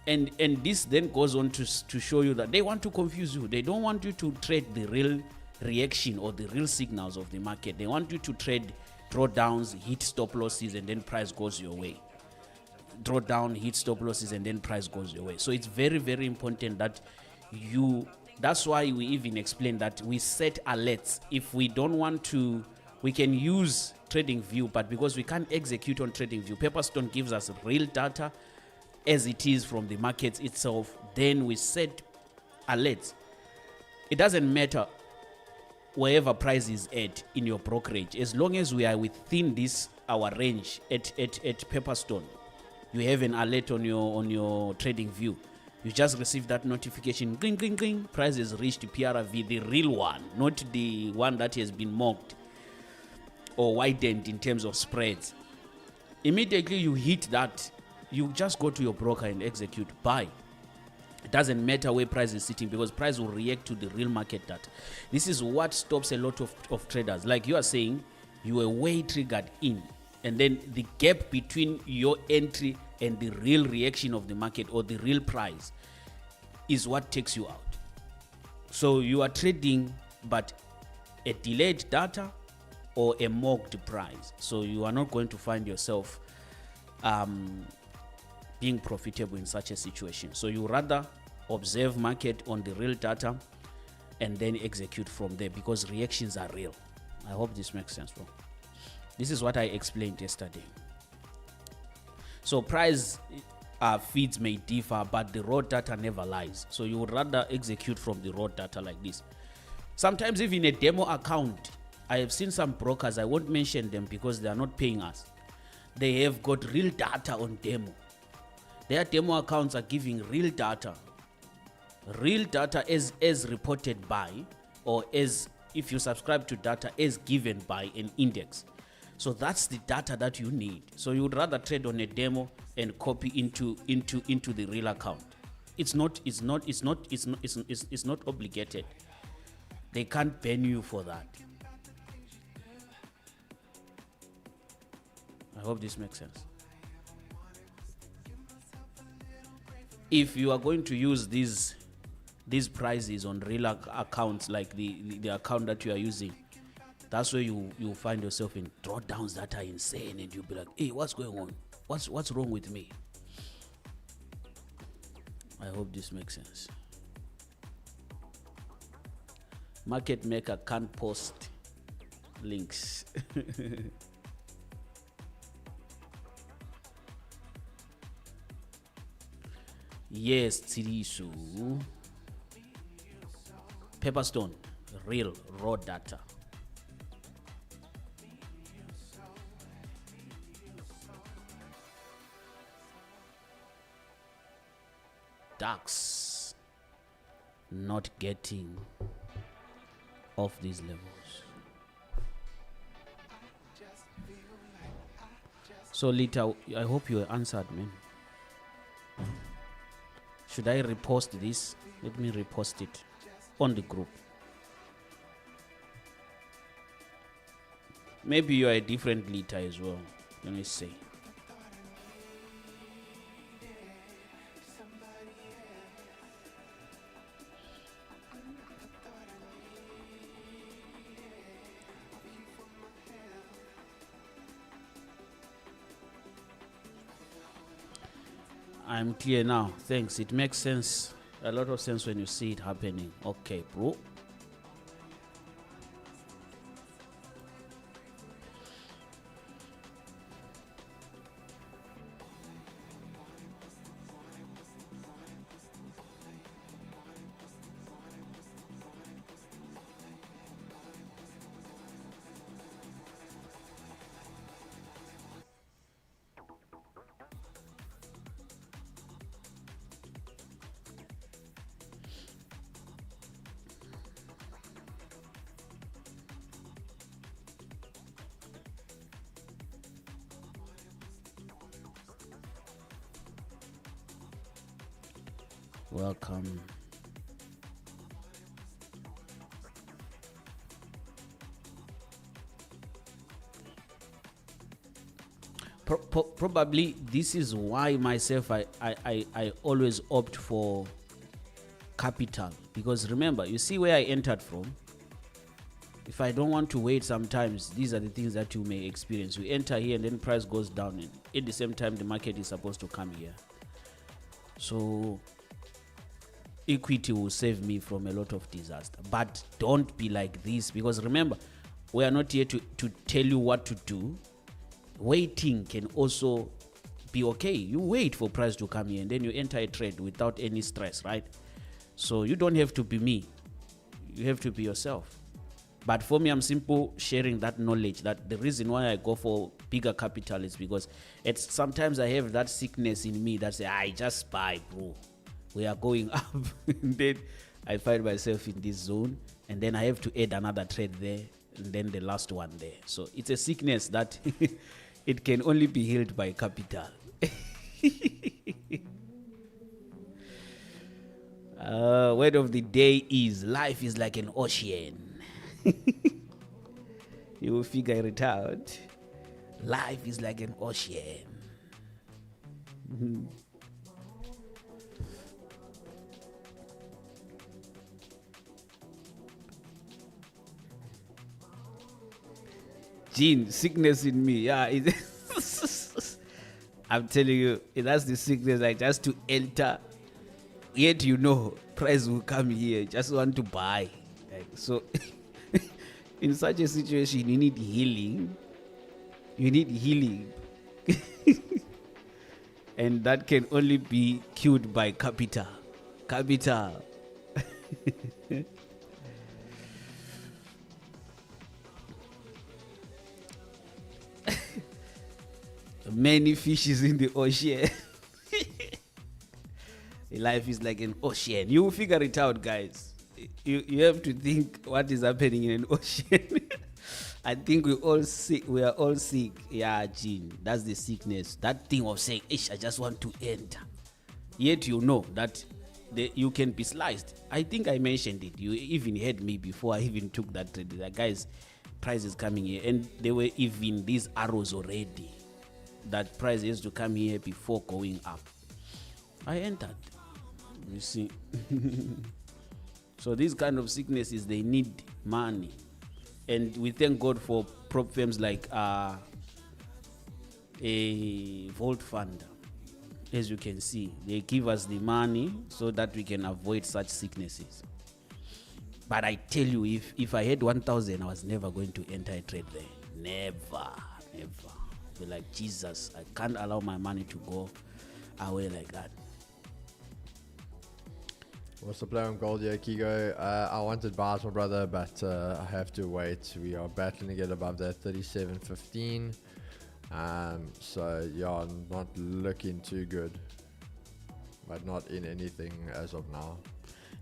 And this then goes on to show you that they want to confuse you. They don't want you to trade the real reaction or the real signals of the market. They want you to trade drawdowns, hit stop losses, and then price goes your way. Draw down, hit stop losses, and then price goes your way. So it's very, very important that that's why we even explain that we set alerts. If we don't want to, we can use trading view, but because we can't execute on trading view, Pepperstone gives us real data as it is from the markets itself. Then we set alerts. It doesn't matter wherever price is at in your brokerage, as long as we are within this our range at Pepperstone. You have an alert on your trading view. You just receive that notification, green, green, green, price has reached PRV, the real one, not the one that has been mocked or widened in terms of spreads. Immediately you hit that, you just go to your broker and execute buy. It doesn't matter where price is sitting because price will react to the real market data. This is what stops a lot of traders. Like you are saying, you were way triggered in. And then the gap between your entry and the real reaction of the market or the real price is what takes you out. So you are trading but a delayed data or a mocked price. So you are not going to find yourself being profitable in such a situation. So you rather observe market on the real data and then execute from there because reactions are real. I hope this makes sense, bro. This is what I explained yesterday. So price feeds may differ, but the raw data never lies. So you would rather execute from the raw data like this. Sometimes even a demo account, I have seen some brokers, I won't mention them because they are not paying us. They have got real data on demo. Their demo accounts are giving real data as reported by, or as if you subscribe to data as given by an index. So that's the data that you need. So you would rather trade on a demo and copy into the real account. It's not obligated. They can't ban you for that. I hope this makes sense. If you are going to use these prices on real accounts like the account that you are using, that's where you find yourself in drawdowns that are insane, and you'll be like, hey, what's going on? What's wrong with me? I hope this makes sense. Market maker can't post links. Yes, Tsirisu. Pepperstone, real raw data. DAX not getting off these levels. So Lita, I hope you were answered, man. Should I repost this? Let me repost it on the group. Maybe you are a different Lita as well. Let me see. I'm clear now. Thanks. It makes sense. A lot of sense when you see it happening. Okay, bro. Welcome. Probably this is why myself I always opt for capital, because remember, you see where I entered from. If I don't want to wait, sometimes these are the things that you may experience. You enter here and then price goes down, and at the same time the market is supposed to come here. So equity will save me from a lot of disaster. But don't be like this, because remember, we are not here to tell you what to do. Waiting can also be okay. You wait for price to come here and then you enter a trade without any stress, right? So you don't have to be me. You have to be yourself. But for me, I'm simple sharing that knowledge, that the reason why I go for bigger capital is because sometimes I have that sickness in me that say, I just buy, bro. We are going up. And then I find myself in this zone, and then I have to add another trade there, and then the last one there. So it's a sickness that it can only be healed by capital. Word of the day is life is like an ocean. You will figure it out. Life is like an ocean. Gene, sickness in me. Yeah, I'm telling you, that's the sickness. Like, just to enter, yet you know price will come here. Just want to buy. Like, so in such a situation, you need healing. You need healing. And that can only be cured by capital. Capital. Many fishes in the ocean. Life is like an ocean. You will figure it out, guys. You have to think what is happening in an ocean. I think we are all sick. Yeah, Gene, that's the sickness. That thing of saying, I just want to enter. Yet you know that you can be sliced. I think I mentioned it. You even heard me before I even took that trade. Like, guys, price is coming here. And there were even these arrows already. That price has to come here before going up. I entered. You see. So these kind of sicknesses, they need money. And we thank God for prop firms like a Vault Fund. As you can see, they give us the money so that we can avoid such sicknesses. But I tell you, if I had 1,000, I was never going to enter a trade there. Never. Be like, Jesus, I can't allow my money to go away like that. What's the play on gold here, Kigo? I wanted bars, my brother, but I have to wait. We are battling to get above that 37.15. So yeah, not looking too good, but not in anything as of now.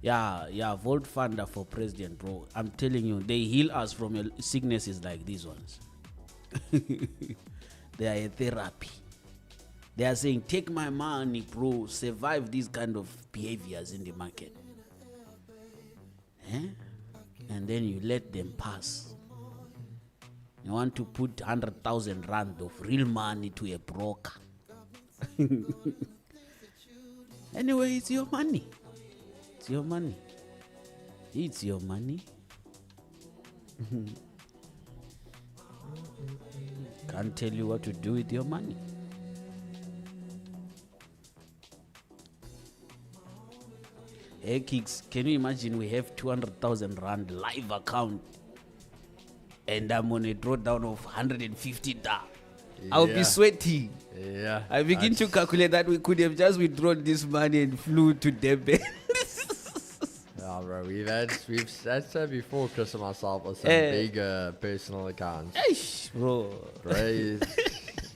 Yeah, Vault Funder for president, bro. I'm telling you, they heal us from sicknesses like these ones. They are a therapy. They are saying, take my money, bro, survive these kind of behaviors in the market. And then you let them pass. You want to put 100,000 rand of real money to a broker. Anyway, it's your money. It's your money. It's your money. Can't tell you what to do with your money. Hey, Kicks, can you imagine we have 200,000 rand live account and I'm on a drawdown of 150 da? I'll be sweating. Yeah. I begin to calculate that we could have just withdrawn this money and flew to Durban. Yeah, bro, we've said so before, Chris and myself, with some big personal accounts. Eish, bro. Bro,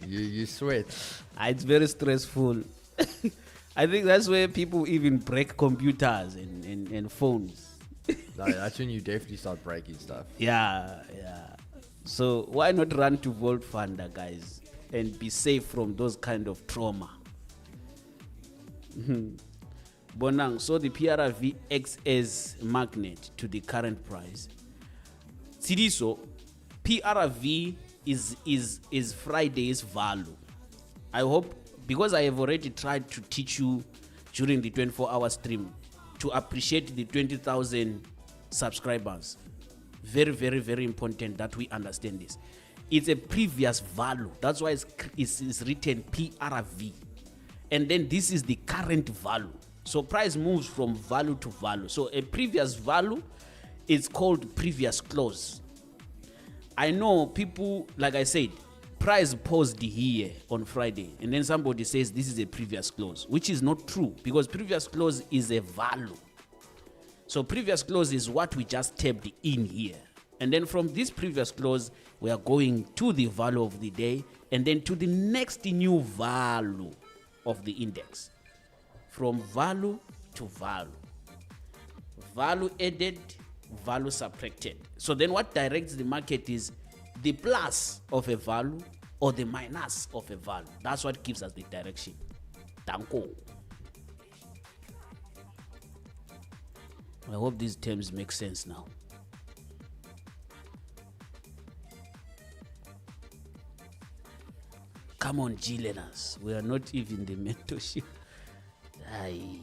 you sweat. It's very stressful. I think that's where people even break computers and phones. No, that's when you definitely start breaking stuff. Yeah. So why not run to Vault Funder, guys, and be safe from those kind of trauma? Bonang, so the PRV acts as magnet to the current price. Sidiso, PRV is Friday's value. I hope, because I have already tried to teach you during the 24-hour stream to appreciate the 20,000 subscribers. Very, very, very important that we understand this. It's a previous value. That's why it's written PRV. And then this is the current value. So price moves from value to value. So a previous value is called previous close. I know people, like I said, price paused here on Friday, and then somebody says this is a previous close, which is not true, because previous close is a value. So previous close is what we just tapped in here. And then from this previous close, we are going to the value of the day, and then to the next new value of the index. From value to value. Value added, value subtracted. So then what directs the market is the plus of a value or the minus of a value. That's what gives us the direction. Danko. I hope these terms make sense now. Come on, G learners. We are not even the mentorship. Aye.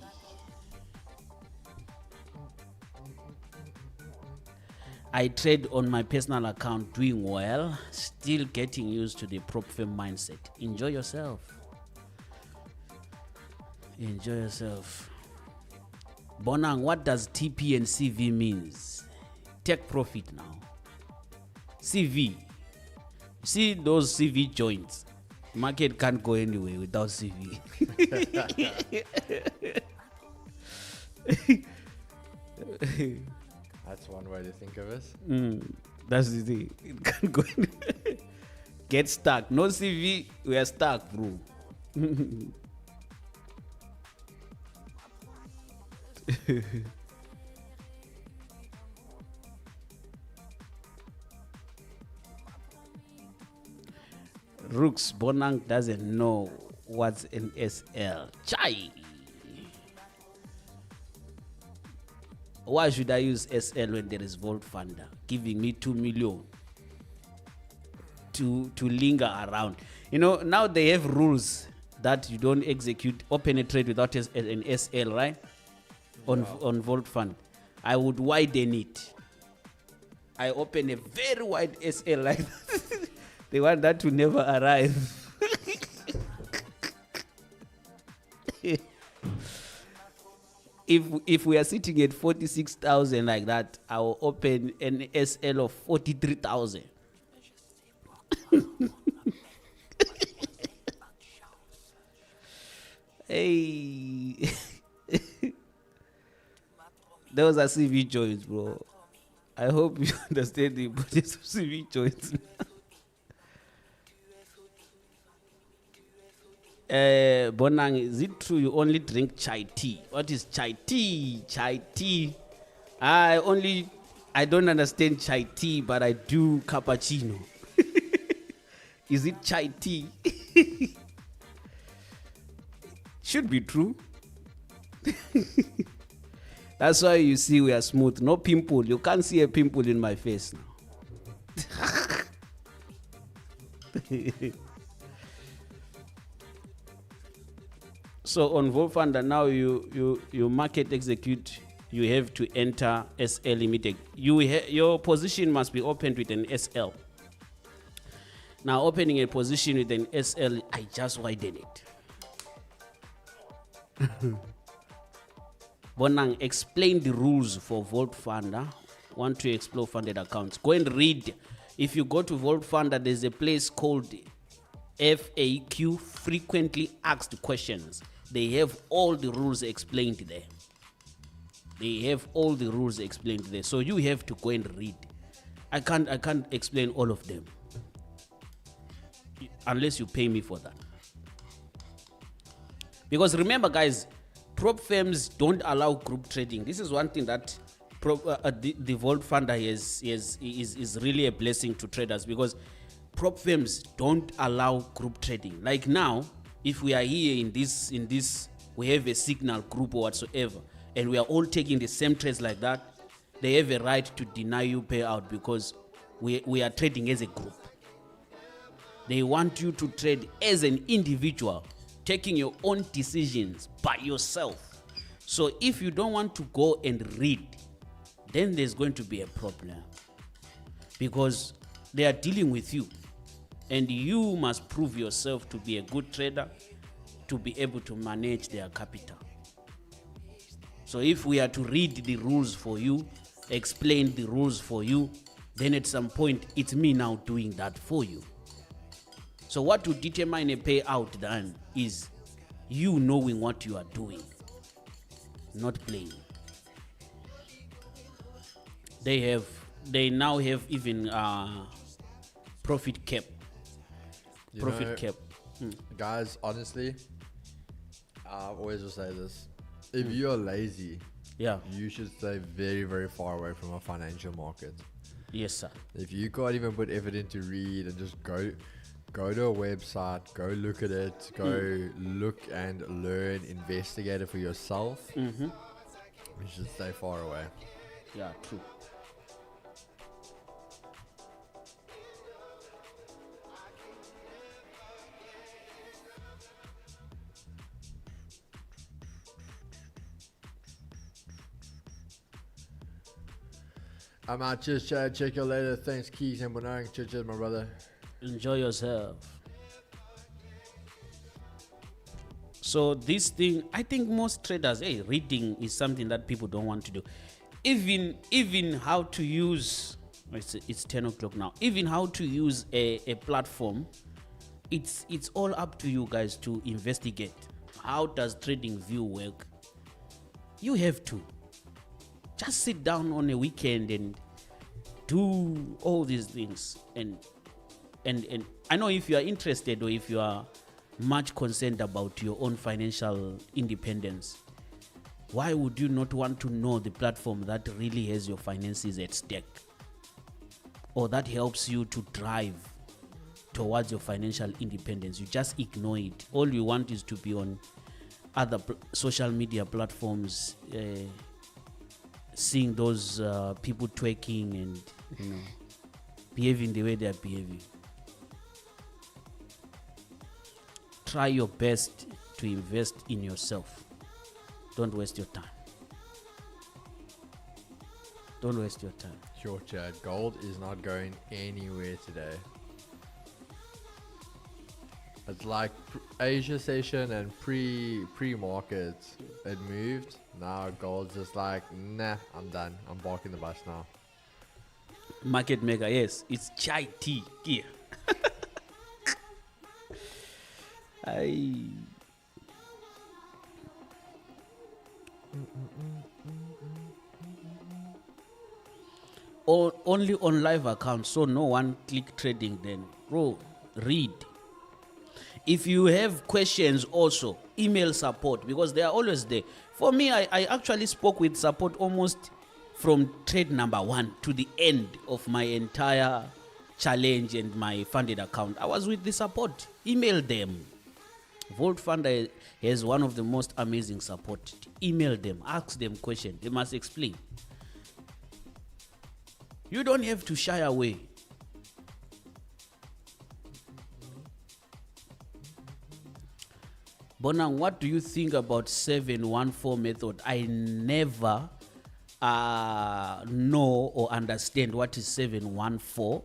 I trade on my personal account, doing well, still getting used to the prop firm mindset. Enjoy yourself. Enjoy yourself. Bonang, what does TP and CV means? Take profit now. CV. See those CV joints. Market can't go anywhere without CV. That's one way to think of it. That's the thing. It can't go anywhere. Get stuck. No CV, we are stuck, bro. Rooks Bonang doesn't know what's an SL. Chai. Why should I use SL when there is Vault Funder giving me 2 million to linger around? You know, now they have rules that you don't open a trade without an SL, right? On Vault Fund. I would widen it. I open a very wide SL like that. They want that to never arrive. If we are sitting at 46,000 like that, I will open an SL of 43,000. Hey. Those are CV joints, bro. I hope you understand the importance of CV joints. Bonang, is it true you only drink chai tea? What is chai tea? Chai tea. I don't understand chai tea, but I do cappuccino. Is it chai tea? Should be true. That's why you see we are smooth. No pimple. You can't see a pimple in my face now. So on Vault Funder now, you market execute, you have to enter SL limited. Your position must be opened with an SL. Now opening a position with an SL, I just widen it. Bonang, explain the rules for Vault Funder. Want to explore funded accounts? Go and read. If you go to Vault Funder, there's a place called FAQ, frequently asked questions. They have all the rules explained there. So you have to go and read. I can't explain all of them unless you pay me for that. Because remember, guys, prop firms don't allow group trading. This is one thing that the Vault Funder is really a blessing to traders, because prop firms don't allow group trading. Like now, if we are here in this we have a signal group or whatsoever, and we are all taking the same trades like that, they have a right to deny you payout because we are trading as a group. They want you to trade as an individual, taking your own decisions by yourself. So if you don't want to go and read, then there's going to be a problem because they are dealing with you, and you must prove yourself to be a good trader to be able to manage their capital. So if we are to read the rules for you, explain the rules for you, then at some point it's me now doing that for you. So what will determine a payout then is you knowing what you are doing, not playing. They now have even profit cap. Guys, honestly, I always will say this. If you're lazy, Yeah. you should stay very, very far away from a financial market. Yes, sir. If you can't even put effort in to read and just go to a website, go look at it, go look and learn, investigate it for yourself, you should stay far away. Yeah, true. I'm out. Cheers, Chad. Check you later. Thanks, Keys and Bonang. Cheers, my brother. Enjoy yourself. So this thing, I think most traders, reading is something that people don't want to do. Even how to use, it's 10 o'clock now. Even how to use a platform, it's all up to you guys to investigate. How does TradingView work? You have to just sit down on a weekend and do all these things. And I know if you are interested or if you are much concerned about your own financial independence, why would you not want to know the platform that really has your finances at stake, or that helps you to drive towards your financial independence? You just ignore it. All you want is to be on other social media platforms, seeing those people twerking and behaving the way they are behaving. Try your best to invest in yourself. Don't waste your time. Don't waste your time. Sure, Chad. Gold is not going anywhere today. It's like Asia session and pre-market. It moved. Now gold's just like, nah, I'm done. I'm parking the bus now. Market maker, yes. It's chai tea here. Only on live accounts, so no one click trading then. Bro, read. If you have questions also, email support because they are always there. For me, I actually spoke with support almost from trade number 1 to the end of my entire challenge and my funded account. I was with the support. Email them. Vault Funder has one of the most amazing support. Email them, ask them questions. They must explain. You don't have to shy away. Bonang, what do you think about 714 method? I never know or understand what is 714.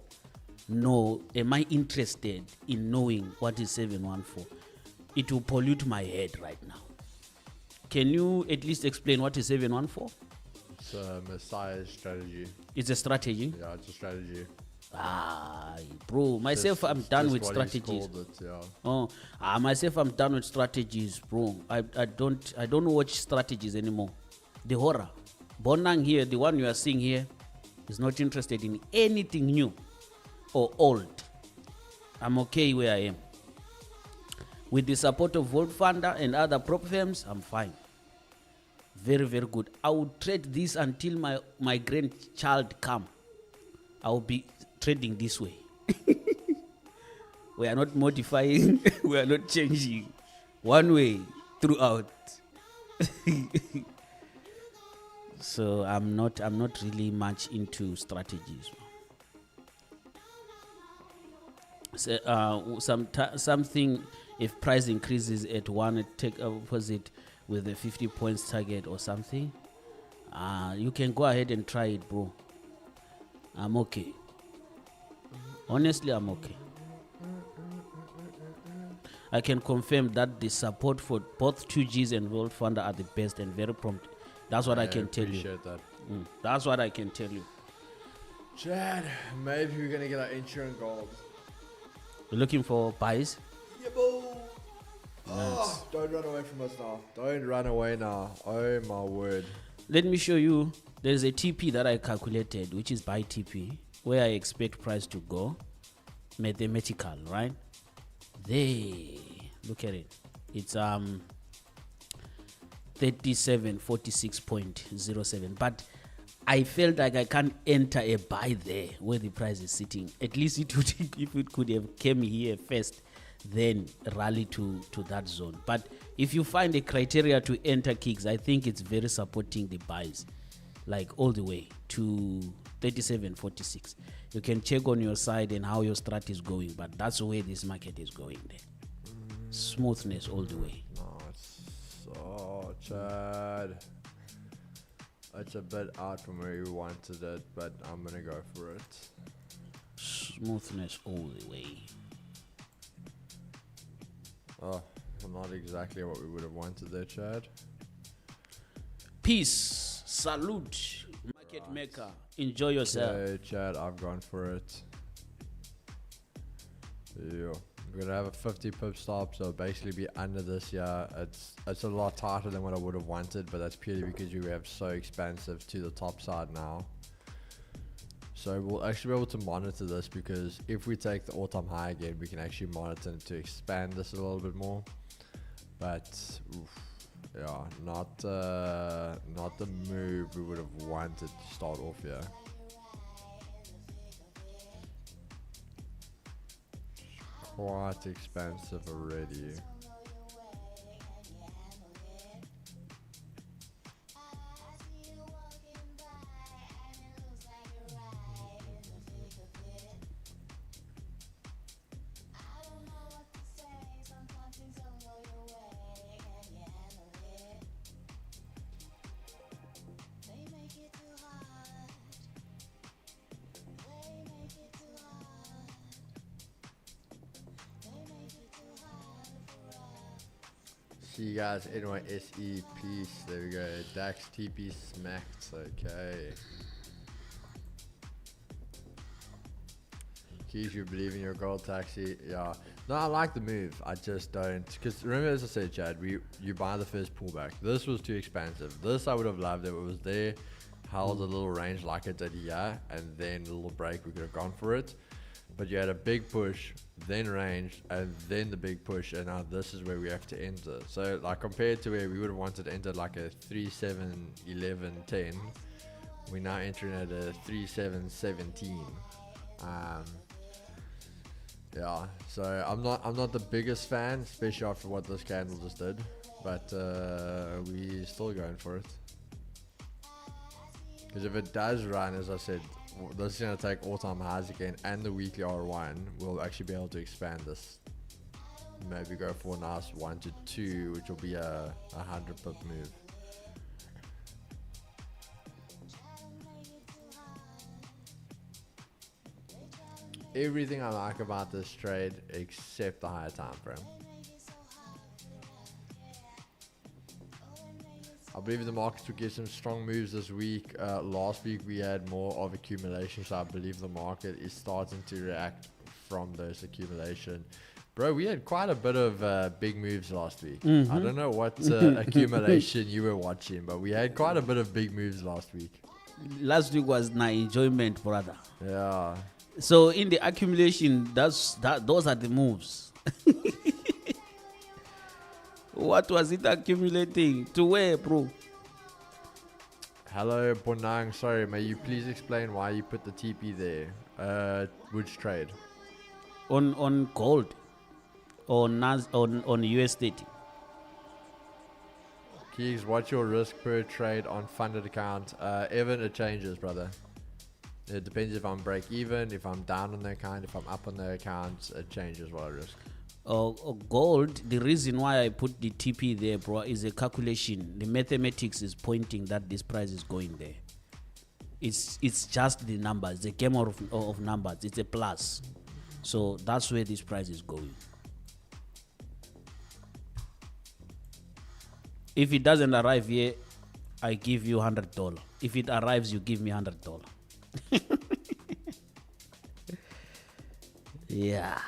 No, am I interested in knowing what is 714? It will pollute my head right now. Can you at least explain what is 714? It's a Messiah strategy. It's a strategy. Yeah, it's a strategy. Bro, myself, I'm done with strategies. Myself, I'm done with strategies, bro. I don't watch strategies anymore. The horror. Bonang here, the one you are seeing here, is not interested in anything new or old. I'm okay where I am. With the support of Vault Funder and other prop firms, I'm fine. Very, very good. I will trade this until my grandchild come. I will be trading this way. We are not modifying. We are not changing. One way throughout. So I'm not really much into strategies. So, something, if price increases at one, take opposite with a 50 points target or something. You can go ahead and try it, bro. I'm okay. Honestly, I'm okay. I can confirm that the support for both 2Gs and World Fund are the best and very prompt. That's what I can tell you. Appreciate that. That's what I can tell you. Chad, maybe we're gonna get our insurance gold. You're looking for buys? Yeah, boo. Oh, don't run away from us now. Don't run away now. Oh my word. Let me show you. There's a TP that I calculated, which is buy TP, where I expect price to go. Mathematical, right? There. Look at it. It's 3746.07. But I felt like I can't enter a buy there where the price is sitting. At least it would, if it could have came here first, then rally to that zone. But if you find a criteria to enter kicks, I think it's very supporting the buys, like all the way to 37.46. You can check on your side and how your strat is going, but that's where this market is going there. Smoothness all the way. Oh, Chad. It's a bit out from where you wanted it, but I'm gonna go for it. Smoothness all the way. Oh, well, not exactly what we would have wanted there, Chad. Peace. Salute. Market maker. Enjoy yourself. Okay, Chad, I've gone for it. Yeah. We're gonna have a 50 pip stop, so basically be under this year. It's a lot tighter than what I would have wanted, but that's purely because you have so expansive to the top side now. So we'll actually be able to monitor this, because if we take the all-time high again, we can actually monitor it to expand this a little bit more. But yeah, not the move we would have wanted to start off here. Quite expensive already. See you guys, NYSE, peace. There we go. DAX TP smacked. Okay. Keith, you believe in your gold taxi? Yeah. No, I like the move. I just don't. Because remember, as I said, Chad, you buy the first pullback. This was too expensive. This I would have loved if it was there, held a little range like it did here, and then a little break. We could have gone for it. But you had a big push, then range, and then the big push, and now this is where we have to enter. So like compared to where we would have wanted to enter like a 3, 7, 11, 10, we're now entering at a 3, 7, 17. Yeah, so I'm not the biggest fan, especially after what this candle just did, but we still going for it. Because if it does run, as I said, this is going to take all-time highs again, and the weekly R1, we'll actually be able to expand this. Maybe go for a nice 1 to 2, which will be a 100 pip move. Everything I like about this trade except the higher time frame. I believe the markets will get some strong moves this week. Last week we had more of accumulation, so I believe the market is starting to react from those accumulation. Bro, we had quite a bit of big moves last week. I don't know what accumulation you were watching, but we had quite a bit of big moves last week. Last week was my enjoyment, brother. Yeah. So in the accumulation, those are the moves. What was it accumulating? To where, bro? Hello, Bonang. Sorry, may you please explain why you put the TP there? Which trade? On gold, on USDT. Keegs, what's your risk per trade on funded account? Evan, it changes, brother. It depends if I'm break even, if I'm down on the account, if I'm up on the account. It changes what I risk. Gold, the reason why I put the TP there, bro, is a calculation. The mathematics is pointing that this price is going there. It's just the numbers, the game of numbers. It's a plus. So that's where this price is going. If it doesn't arrive here, I give you $100. If it arrives, you give me $100. Yeah.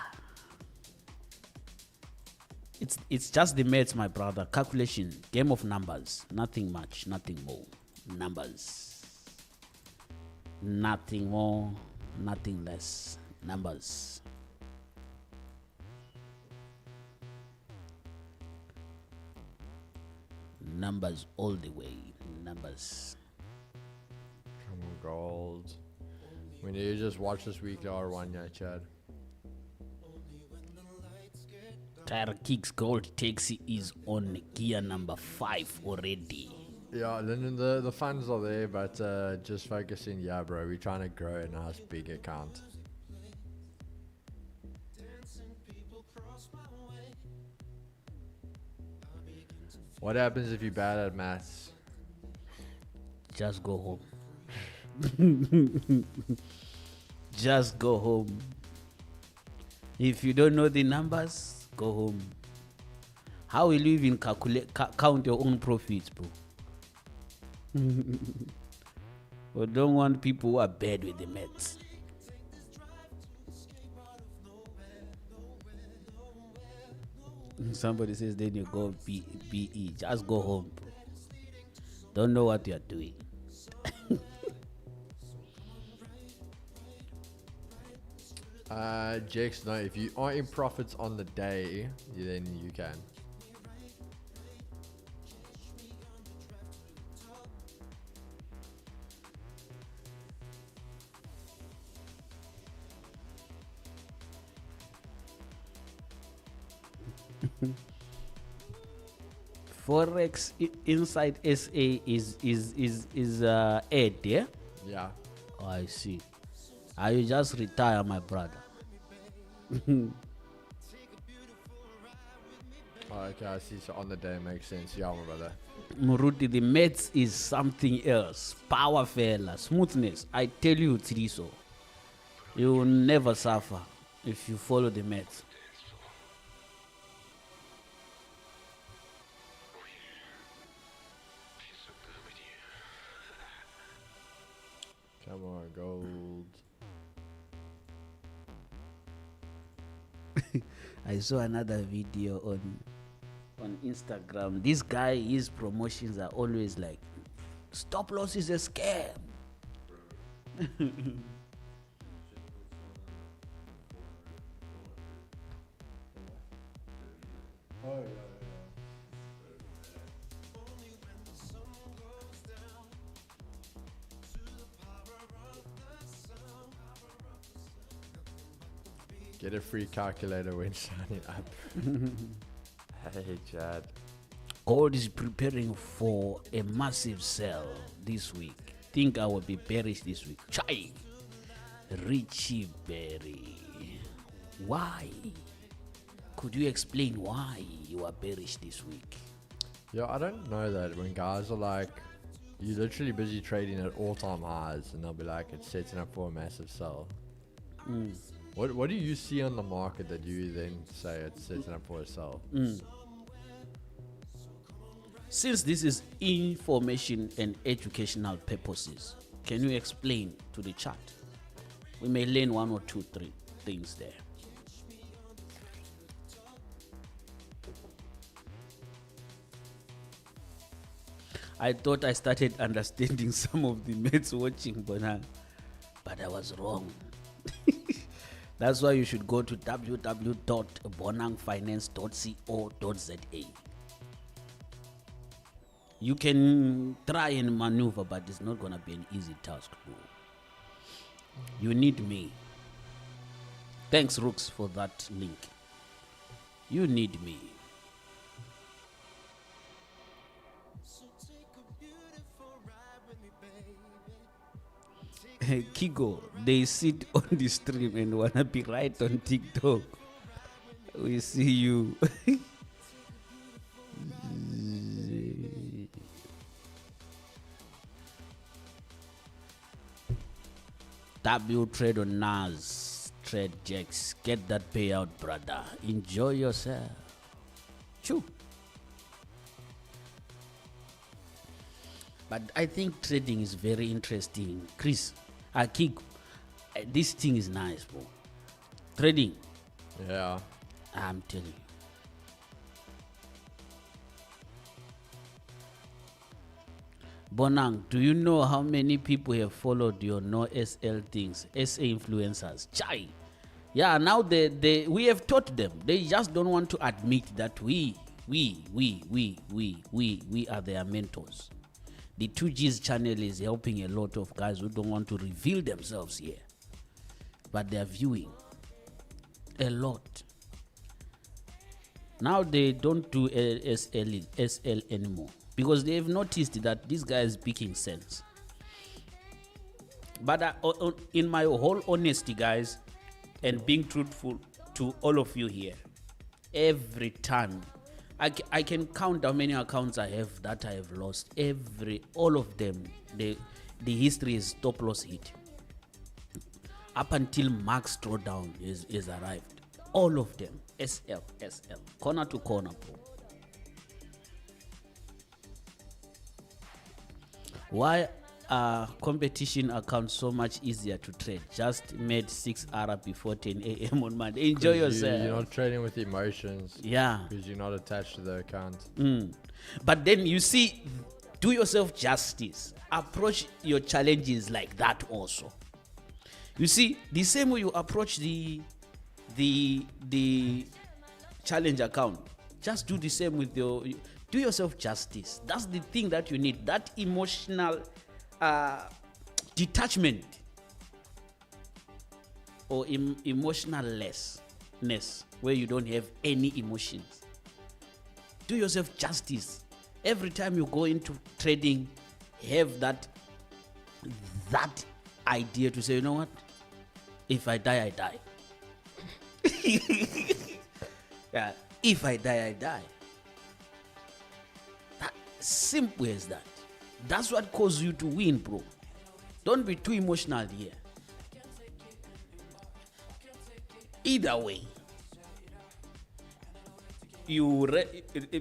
It's just the maths, my brother. Calculation, game of numbers. Nothing much, nothing more. Numbers. Nothing more, nothing less. Numbers. Numbers all the way. Numbers. Come on, gold. We need to just watch this weekly R1, yeah, Chad. Tyre Kicks Gold Taxi is on gear number 5 already. Yeah, Lyndon, the funds are there, but just focusing, yeah, bro. We're trying to grow a nice big account. What happens if you're bad at maths? Just go home. Just go home. If you don't know the numbers, go home. How will you even count your own profits, bro? We don't want people who are bad with the maths. Somebody says then you go BE. Just go home, bro. Don't know what you are doing. Jex, no, if you are in profits on the day, then you can. Forex inside SA is Ed, yeah? Yeah. Oh, I see. Are you just retire, my brother? Oh, okay, I see. So on the day makes sense. Yeah, my brother. Muruti, the maths is something else. Power fella, smoothness. I tell you, Tiriso, you will never suffer if you follow the maths. Come on, gold. I saw another video on Instagram. This guy, his promotions are always like, stop loss is a scam. Get a free calculator when signing up. Hey, Chad. Gold is preparing for a massive sell this week. Think I will be bearish this week. Chai! Richie Berry. Why? Could you explain why you are bearish this week? Yeah, I don't know that when guys are like, you're literally busy trading at all-time highs, and they'll be like, it's setting up for a massive sell. What do you see on the market that you then say it's setting up for a sell? Since this is information and educational purposes, can you explain to the chat? We may learn 1 or 2, 3 things there. I thought I started understanding some of the mates watching Bonang, but I was wrong. That's why you should go to www.bonangfinance.co.za. You can try and maneuver, but it's not going to be an easy task, bro. You need me. Thanks, Rooks, for that link. You need me. Kigo, they sit on the stream and wanna be right on TikTok. We see you. W trade on NAS, trade Jax. Get that payout, brother. Enjoy yourself. Choo. But I think trading is very interesting. Chris, Kik, this thing is nice, bro. Trading, Yeah. I'm telling you. Bonang, do you know how many people have followed your no SL things, SA influencers? Chai. Yeah, now we have taught them. They just don't want to admit that we are their mentors. The 2G's channel is helping a lot of guys who don't want to reveal themselves here. But they're viewing a lot. Now they don't do SL anymore because they've noticed that this guy is speaking sense. But in my whole honesty, guys, and being truthful to all of you here, every time I can count how many accounts I have that I have lost. All of them, the history is stop loss hit. Up until Max drawdown is arrived. All of them, SL, corner to corner, bro. Why are competition accounts so much easier to trade? Just made 6 R before 10 a.m. on Monday. Enjoy yourself. You're not trading with emotions. Yeah. Because you're not attached to the account. But then you see, do yourself justice. Approach your challenges like that also. You see, the same way you approach the challenge account, just do the same with do yourself justice. That's the thing that you need, that emotional detachment or emotionalness where you don't have any emotions. Do yourself justice. Every time you go into trading, have that idea to say, you know what? If I die, I die. Yeah, if I die, I die. That simple as that. That's what causes you to win, bro. Don't be too emotional here. Either way,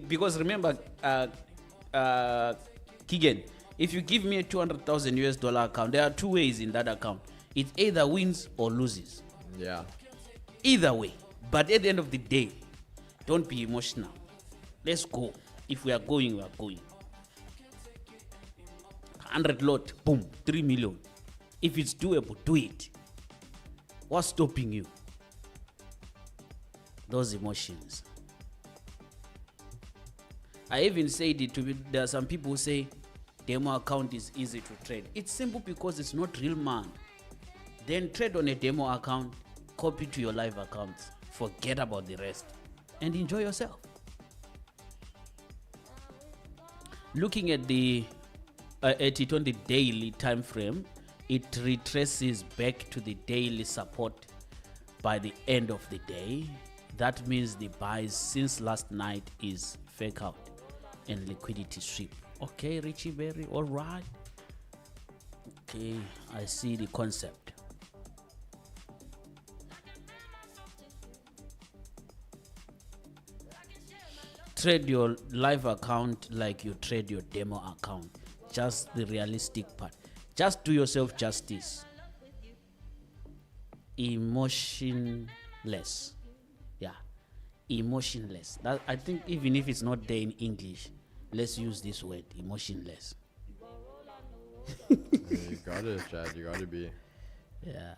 because remember, Keegan, if you give me a $200,000 account, there are two ways in that account. It either wins or loses. Yeah. Either way. But at the end of the day, don't be emotional. Let's go. If we are going, we are going. 100 lot, boom, 3 million. If it's doable, do it. What's stopping you? Those emotions. I even said it to be, there are some people who say demo account is easy to trade. It's simple because it's not real, man. Then trade on a demo account, copy to your live accounts, forget about the rest, and enjoy yourself. Looking at it on the daily time frame, it retraces back to the daily support by the end of the day. That means the buys since last night is fake out and liquidity sweep. Okay, Richie Berry, all right. Okay, I see the concept. Trade your live account like you trade your demo account. Just the realistic part. Just do yourself justice. Emotionless. Yeah. Emotionless. That, I think even if it's not there in English, let's use this word, emotionless. You got it, Chad. You got to be. Yeah.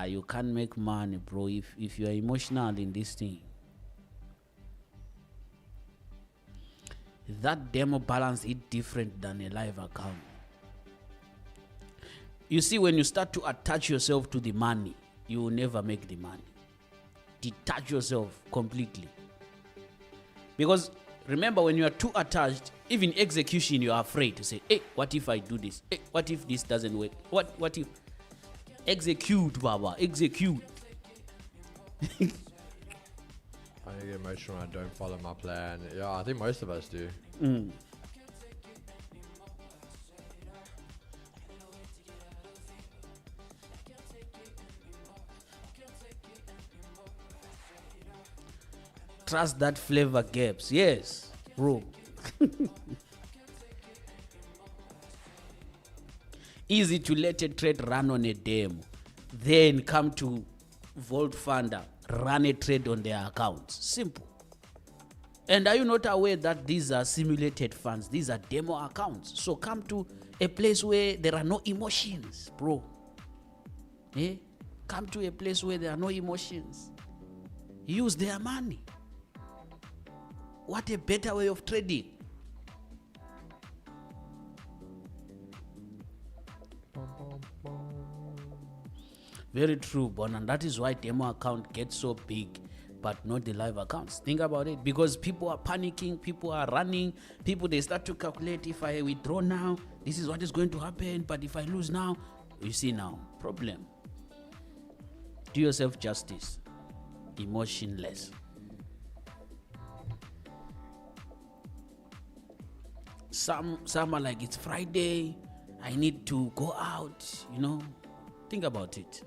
You can't make money, bro, if you are emotional in this thing. That demo balance is different than a live account. You see, when you start to attach yourself to the money, you will never make the money. Detach yourself completely. Because Remember, when you are too attached, even execution, you are afraid to say, hey, what if I do this? Hey, what if this doesn't work? What if? Execute, Baba, execute. I get emotional when I don't follow my plan. Yeah, I think most of us do. Trust that flavor gaps. Yes, bro. Easy to let a trade run on a demo, then come to Vault Funder, run a trade on their accounts. Simple. And are you not aware that these are simulated funds? These are demo accounts. So come to a place where there are no emotions, bro. Eh? Come to a place where there are no emotions. Use their money. What a better way of trading. Very true, Bon, and that is why demo account gets so big, but not the live accounts. Think about it, because people are panicking, people are running, people, they start to calculate, if I withdraw now, this is what is going to happen, but if I lose now, you see now, problem. Do yourself justice. Emotionless. Some are like, it's Friday, I need to go out, you know. Think about it.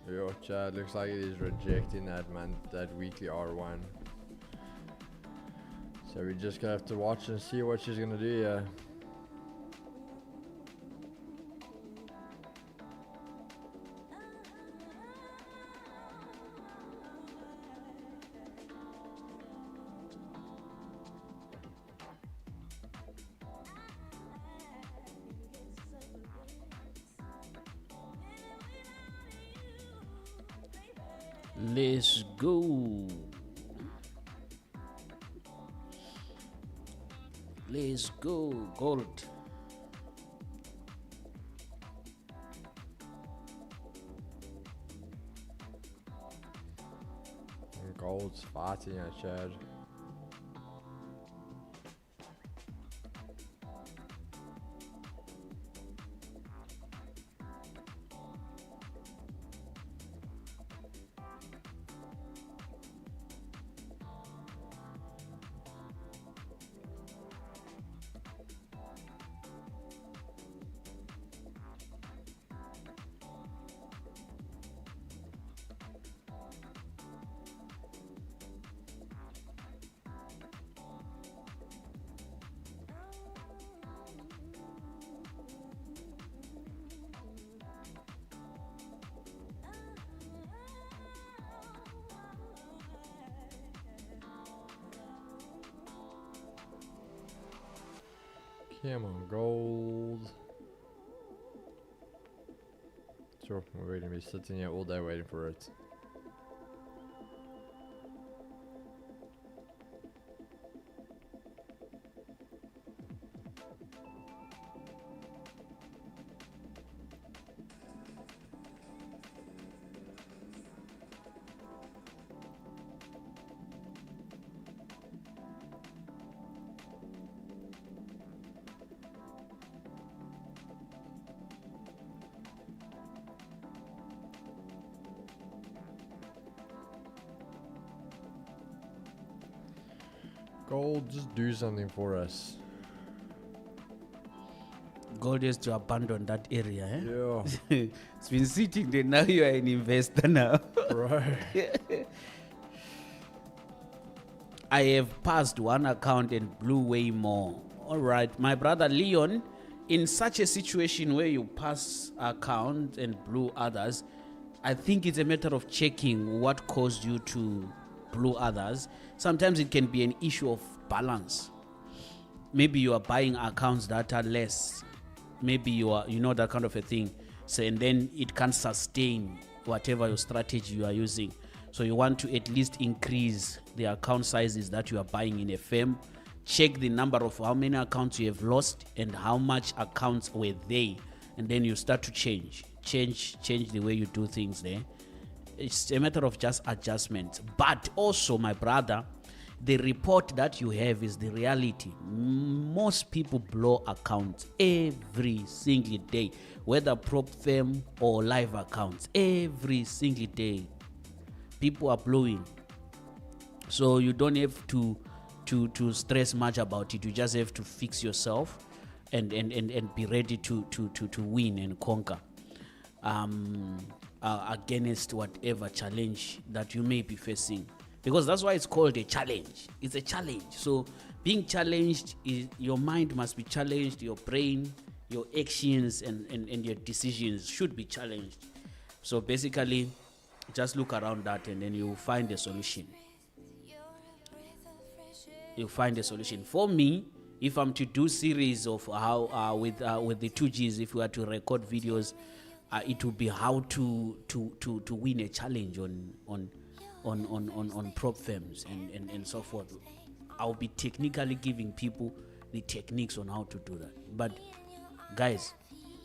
Yo, Chad, looks like it is rejecting that weekly R1. So we just gonna have to watch and see what she's gonna do, yeah. Let's go. Let's go, gold. Gold's fighting at Chad. Come on, gold. Sure, we're going to be sitting here all day waiting for it. Gold, just do something for us. Gold is to abandon that area, eh? Yeah. It's been sitting there, now you are an investor now. Bro. I have passed one account and blew way more. All right, my brother Leon, in such a situation where you pass account and blew others, I think it's a matter of checking what caused you to blow others. Sometimes it can be an issue of balance. Maybe you are buying accounts that are less. Maybe you are, that kind of a thing. So, and then it can't sustain whatever your strategy you are using. So you want to at least increase the account sizes that you are buying in a firm. Check the number of how many accounts you have lost and how much accounts were they, and then you start to change the way you do things there. It's a matter of just adjustment. But also, my brother, the report that you have is the reality. Most people blow accounts every single day, whether prop firm or live accounts. Every single day, people are blowing. So you don't have to stress much about it. You just have to fix yourself and be ready to win and conquer against whatever challenge that you may be facing. Because that's why it's called a challenge. It's a challenge. So being challenged, is your mind must be challenged, your brain, your actions and your decisions should be challenged. So basically, just look around that and then you'll find a solution. You'll find a solution. For me, if I'm to do series of how with the 2Gs, if we are to record videos, it will be how to win a challenge on prop firms and so forth. I'll be technically giving people the techniques on how to do that. But guys,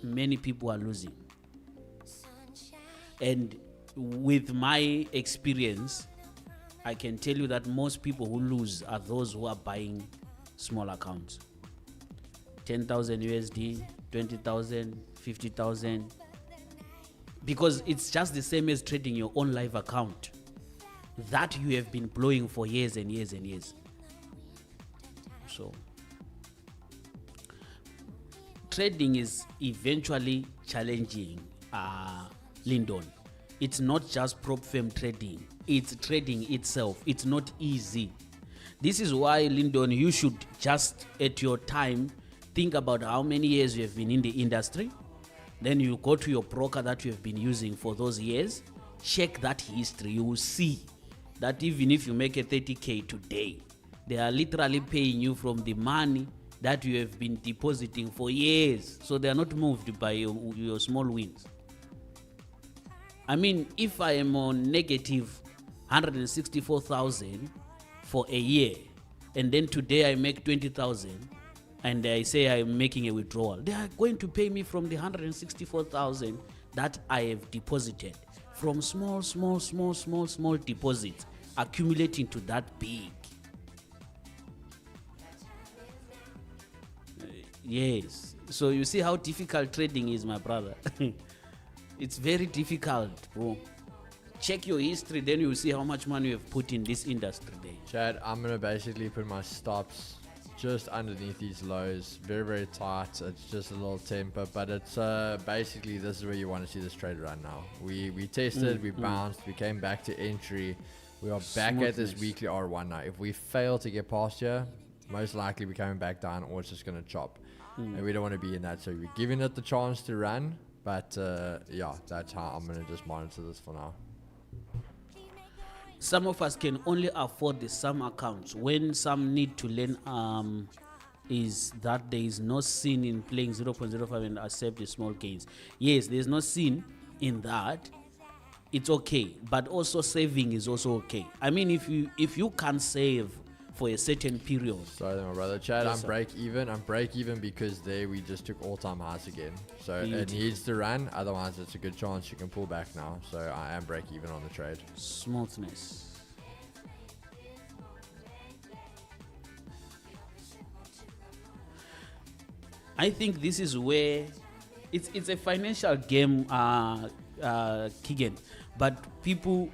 many people are losing. And with my experience, I can tell you that most people who lose are those who are buying small accounts. 10,000 USD, 20,000, 50,000. Because it's just the same as trading your own live account that you have been blowing for years and years and years. So trading is eventually challenging, Lyndon. It's not just prop firm trading, it's trading itself. It's not easy. This is why, Lyndon, you should just at your time think about how many years you have been in the industry. Then you go to your broker that you have been using for those years, check that history. You will see that even if you make a 30K today, they are literally paying you from the money that you have been depositing for years. So they are not moved by your small wins. I mean, if I am on negative 164,000 for a year, and then today I make 20,000, and I say I'm making a withdrawal, they are going to pay me from the 164,000 that I have deposited, from small deposits accumulating to that big. Yes. So you see how difficult trading is, my brother. It's very difficult, bro. Check your history, then you'll see how much money you have put in this industry there. Chad, I'm going to basically put my stops just underneath these lows. Very, very tight. It's just a little temper, but it's basically this is where you want to see this trade right now. We tested, we bounced, we came back to entry. We are back at this weekly R1 now. If we fail to get past here, most likely we're coming back down or it's just going to chop. And we don't want to be in that. So we're giving it the chance to run. But yeah, that's how I'm going to just monitor this for now. Some of us can only afford the some accounts. When some need to learn is that there is no sin in playing 0.05 and accept the small gains. Yes, there's no sin in that. It's okay. But also saving is also okay. I mean, if you can save for a certain period. Sorry, my brother. Chad, Yes, I'm break even. I'm break even because there we just took all-time highs again. So it Beautiful. needs to run. Otherwise, it's a good chance you can pull back now. So I am break even on the trade. Smoothness. I think this is where it's a financial game, Keegan, but people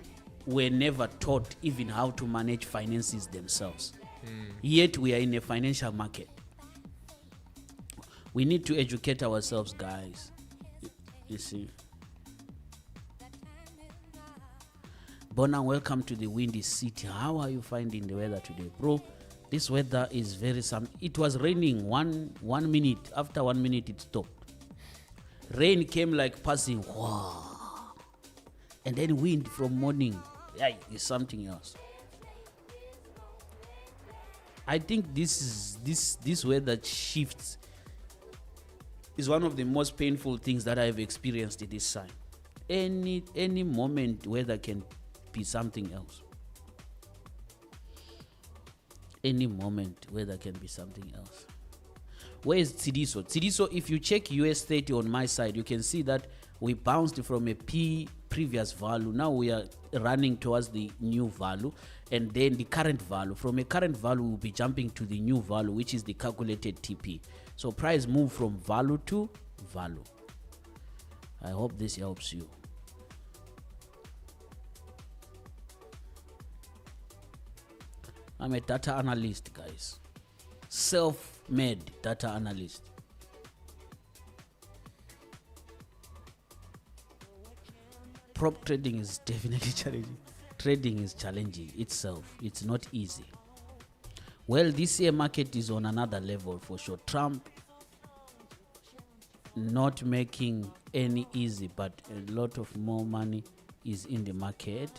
were never taught even how to manage finances themselves. Yet we are in a financial market. We need to educate ourselves, guys. You see. Bona, welcome to the windy city. How are you finding the weather today, bro? This weather is very it was raining one minute. After 1 minute, it stopped. Rain came like passing. Wow. And then wind from morning. Yeah, it's something else. I think this weather shifts is one of the most painful things that I've experienced in this time. Any moment weather can be something else. Any moment where there can be something else. Where is Tsidiso? Tsidiso, if you check US 30 on my side, you can see that we bounced from a previous value. Now we are running towards the new value, and then the current value. From a current value, we'll be jumping to the new value, which is the calculated TP. So price move from value to value. I hope this helps you. I'm a data analyst, guys. Self-made data analyst. Prop trading is definitely challenging. Trading is challenging itself. It's not easy. Well, this year market is on another level for sure. Trump not making any easy, but a lot of more money is in the market.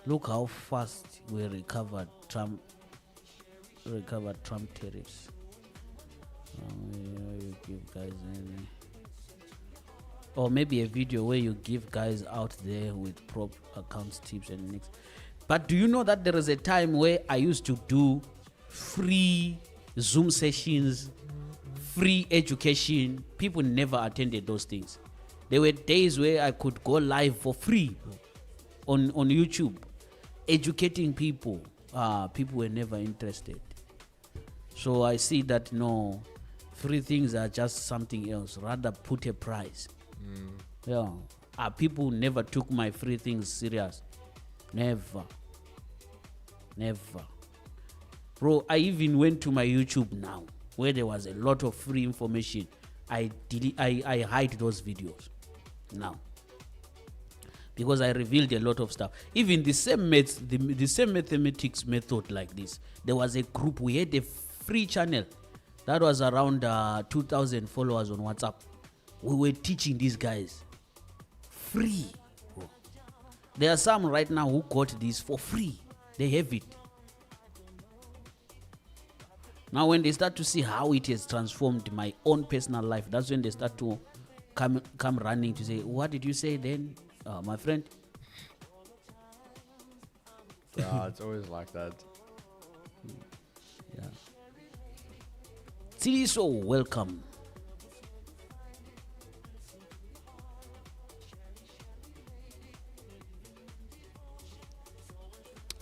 Look how fast we recovered Trump tariffs. You give guys or maybe a video where you give guys out there with prop accounts tips and nicks. But do you know that there is a time where I used to do free Zoom sessions, free education? People never attended those things. There were days where I could go live for free on YouTube, educating people. People were never interested. So I see that no, free things are just something else. Rather put a price. Yeah. People never took my free things serious. Never. Bro, I even went to my YouTube now where there was a lot of free information. I hide those videos now because I revealed a lot of stuff. Even the same mathematics method like this. There was a group, we had a free channel that was around 2,000 followers on WhatsApp. We were teaching these guys free. Bro. There are some right now who got this for free. They have it. Now when they start to see how it has transformed my own personal life, that's when they start to come running to say, what did you say then, my friend? Yeah, it's always like that. Yeah. So welcome.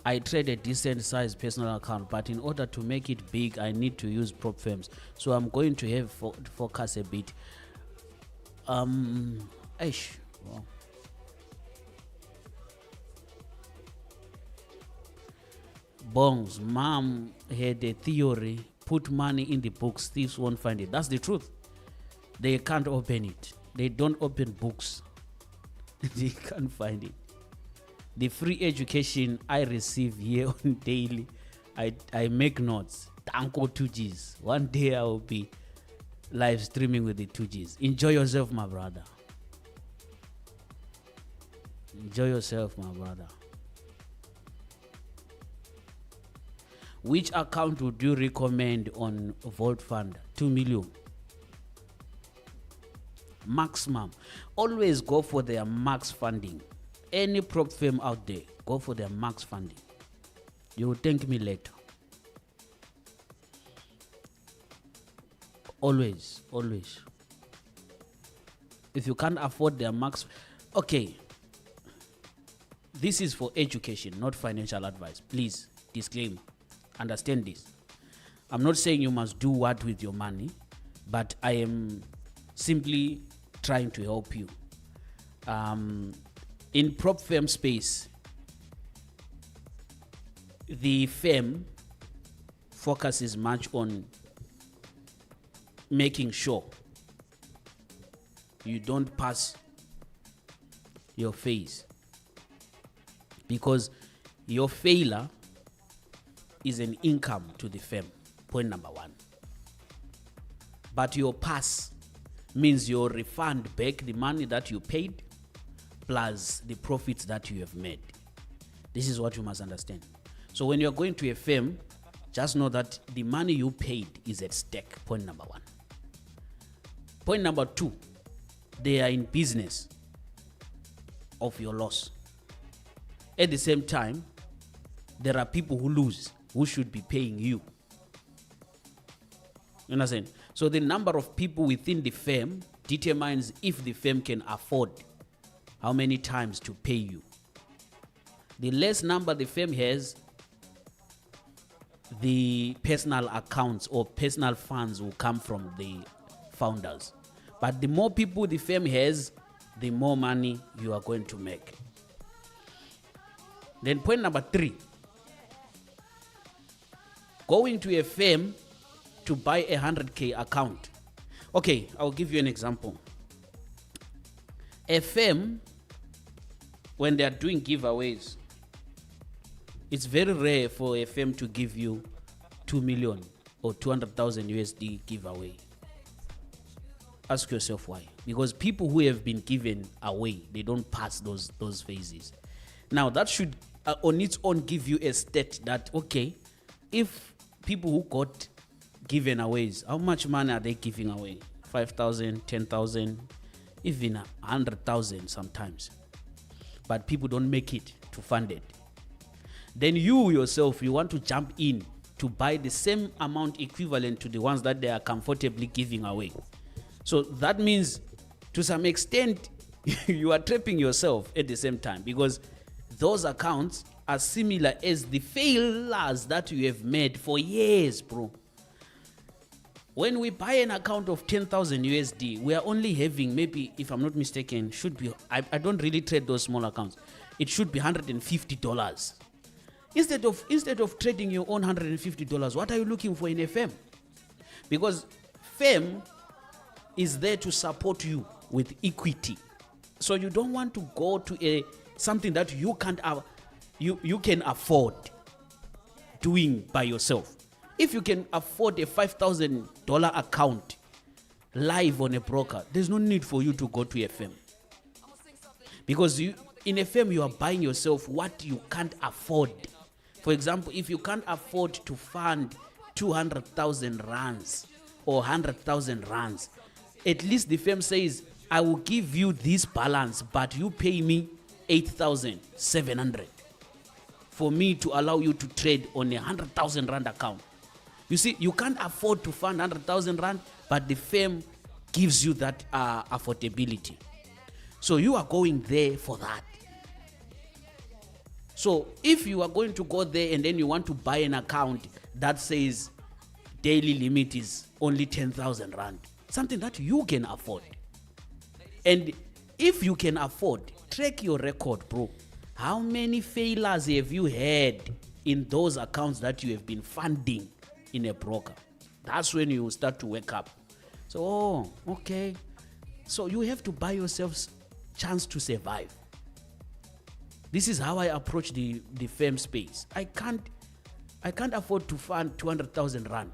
I trade a decent sized personal account, but in order to make it big, I need to use prop firms. So I'm going to have focus a bit. Wow. Bongs, mom had a theory, put money in the books, thieves won't find it. That's the truth. They can't open it. They don't open books. They can't find it. The free education I receive here on daily, I make notes. Tanko 2Gs. One day I will be live streaming with the 2Gs. Enjoy yourself, my brother. Enjoy yourself, my brother. Which account would you recommend on Vault Fund? 2 million. Maximum. Always go for their max funding. Any prop firm out there, go for their max funding. You will thank me later. Always. If you can't afford their max, okay. This is for education, not financial advice. Please, disclaimer. Understand this. I'm not saying you must do what with your money, but I am simply trying to help you. In prop firm space, the firm focuses much on making sure you don't pass your phase, because your failure is an income to the firm, point number one. But your pass means you'll refund back the money that you paid plus the profits that you have made. This is what you must understand. So when you're going to a firm, just know that the money you paid is at stake, point number one. Point number two, they are in business of your loss. At the same time, there are people who lose, who should be paying you. You understand? So the number of people within the firm determines if the firm can afford how many times to pay you. The less number the firm has, the personal accounts or personal funds will come from the founders. But the more people the firm has, the more money you are going to make. Then point number 3. Going to a firm to buy a 100K account. Okay, I'll give you an example. A firm, when they are doing giveaways, it's very rare for a firm to give you 2 million or 200,000 USD giveaway. Ask yourself why. Because people who have been given away, they don't pass those phases. Now that should on its own give you a stat that, okay, if people who got given aways, how much money are they giving away? 5,000, 10,000, even 100,000 sometimes. But people don't make it to fund it. Then you yourself, you want to jump in to buy the same amount equivalent to the ones that they are comfortably giving away. So that means to some extent you are trapping yourself at the same time, because those accounts are similar as the failures that you have made for years, bro. When we buy an account of 10,000 USD, we are only having, maybe, if I'm not mistaken, should be, I don't really trade those small accounts. It should be $150. Instead of trading your own $150, what are you looking for in a firm? Because firm is there to support you with equity. So you don't want to go to something that you can't you can afford doing by yourself. If you can afford a $5,000 account live on a broker, there's no need for you to go to a firm. Because in a firm, you are buying yourself what you can't afford. For example, if you can't afford to fund 200,000 rands or 100,000 rands, at least the firm says, I will give you this balance, but you pay me 8,700 for me to allow you to trade on a 100,000 rand account. You see, you can't afford to fund 100,000 rand, but the firm gives you that affordability. So you are going there for that. So if you are going to go there and then you want to buy an account that says daily limit is only 10,000 rand, something that you can afford. And if you can afford, track your record, bro. How many failures have you had in those accounts that you have been funding in a broker? That's when you start to wake up. So, oh, okay. So you have to buy yourself chance to survive. This is how I approach the firm space. I can't afford to fund 200,000 rand.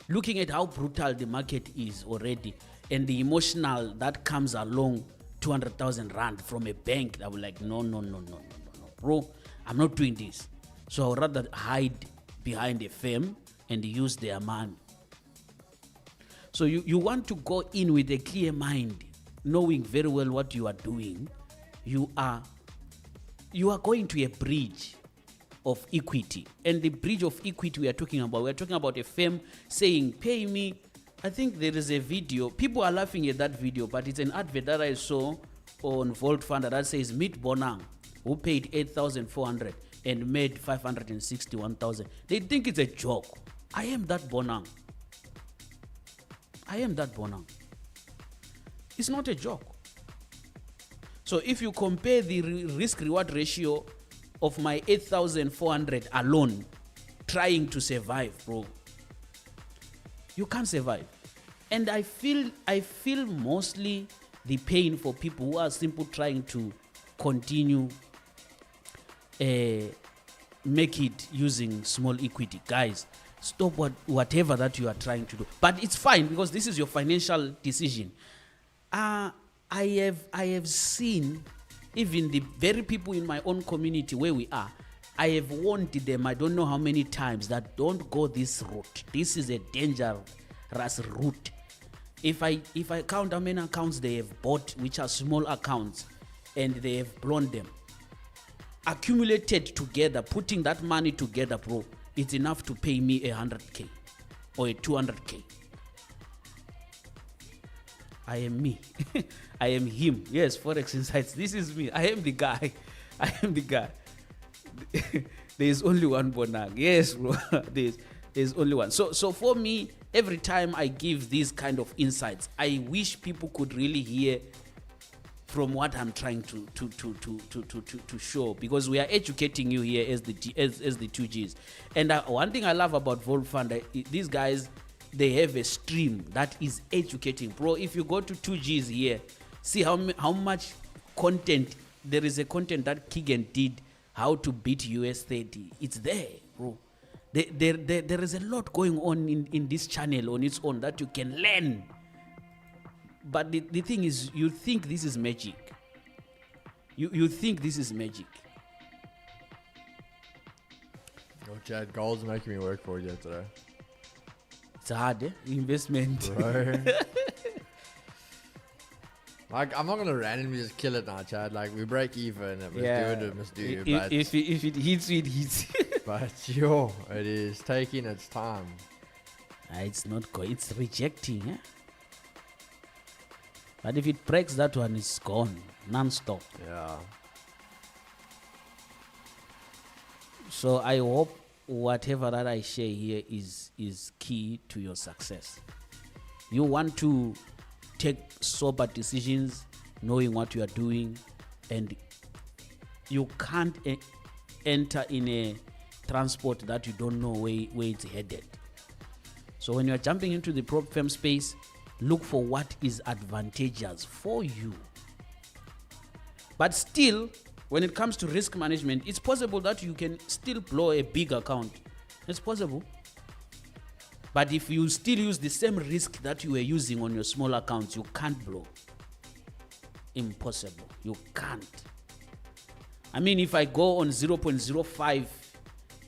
Looking at how brutal the market is already and the emotional that comes along 200,000 rand from a bank, I was like, no, bro, I'm not doing this. So I'd rather hide behind a firm and use their money. So you want to go in with a clear mind, knowing very well what you are doing. You are going to a bridge of equity. And the bridge of equity we're talking about a firm saying, pay me. I think there is a video. People are laughing at that video, but it's an advert that I saw on Vault Funder that says, meet Bonang, who paid 8,400 and made 561,000. They think it's a joke. I am that Bonang. It's not a joke. So if you compare the risk-reward ratio of my 8,400 alone, trying to survive, bro, you can't survive. And I feel mostly the pain for people who are simply trying to continue make it using small equity. Guys, stop whatever that you are trying to do. But it's fine because this is your financial decision. I have seen even the very people in my own community where we are, I have warned them, I don't know how many times, that don't go this route. This is a dangerous route. If I count how many accounts they have bought, which are small accounts, and they have blown them, accumulated together, putting that money together, bro, it's enough to pay me 100K or a 200K. I am me. I am him. Yes, Forex Insights. This is me. I am the guy. I am the guy. There is only one Bonang. Yes, bro. There's only one. So for me, every time I give these kind of insights, I wish people could really hear from what I'm trying to show, because we are educating you here as the two Gs. And one thing I love about Volt Fund, these guys, they have a stream that is educating, bro. If you go to 2Gs here, see how much content there is. A content that Keegan did, how to beat US 30. It's there, bro. There is a lot going on in this channel on its own that you can learn. But the thing is, you think this is magic. You think this is magic. Oh, Chad, gold's making me work for you today. It's hard, investment. Bro. Like, I'm not gonna randomly just kill it now, Chad. Like, we break even. It must do it. It must do. But If it hits you, it hits. but yo, it is taking its time. It's not going. It's rejecting. But if it breaks, that one is gone, non-stop. Yeah. So I hope whatever that I share here is key to your success. You want to take sober decisions, knowing what you are doing, and you can't enter in a transport that you don't know where it's headed. So when you are jumping into the prop firm space, look for what is advantageous for you. But still, when it comes to risk management, it's possible that you can still blow a big account. It's possible. But if you still use the same risk that you were using on your small accounts, you can't blow. Impossible. You can't. I mean, if I go on 0.05,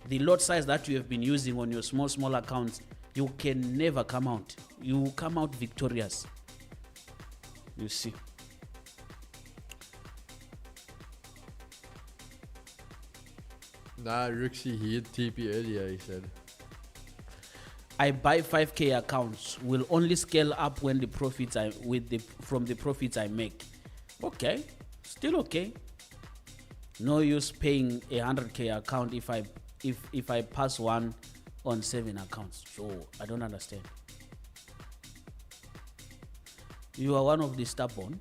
the lot size that you have been using on your small accounts, you can never come out. You come out victorious. You see. Nah, Rixie, he hit TP earlier, he said. I buy 5K accounts, will only scale up when the profits from the profits I make. Okay, still okay. No use paying a 100K account if I pass one on 7 accounts. So I don't understand. You are one of the stubborn.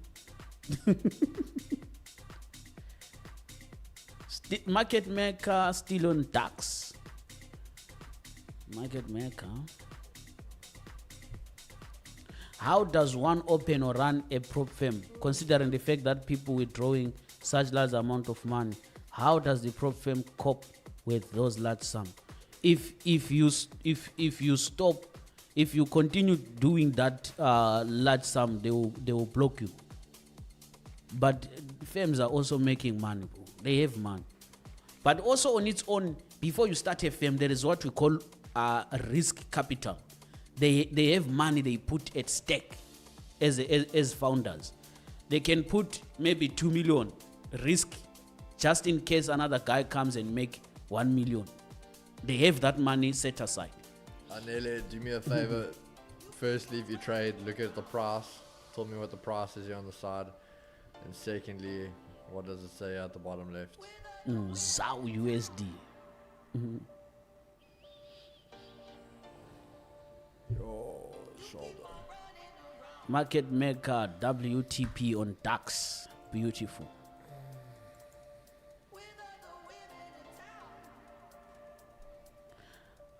Market maker still on DAX. Market maker. How does one open or run a prop firm, considering the fact that people withdrawing such large amount of money? How does the prop firm cope with those large sums? If you continue doing that large sum, they will block you. But firms are also making money, bro. They have money. But also on its own, before you start a firm, there is what we call risk capital. They have money they put at stake as founders. They can put maybe 2 million risk just in case another guy comes and make 1 million. They have that money set aside. Anele, do me a favor. Firstly, if you trade, look at the price. Tell me what the price is here on the side. And secondly, what does it say at the bottom left? ZAU USD. Your shoulder. Market maker WTP on DAX. Beautiful.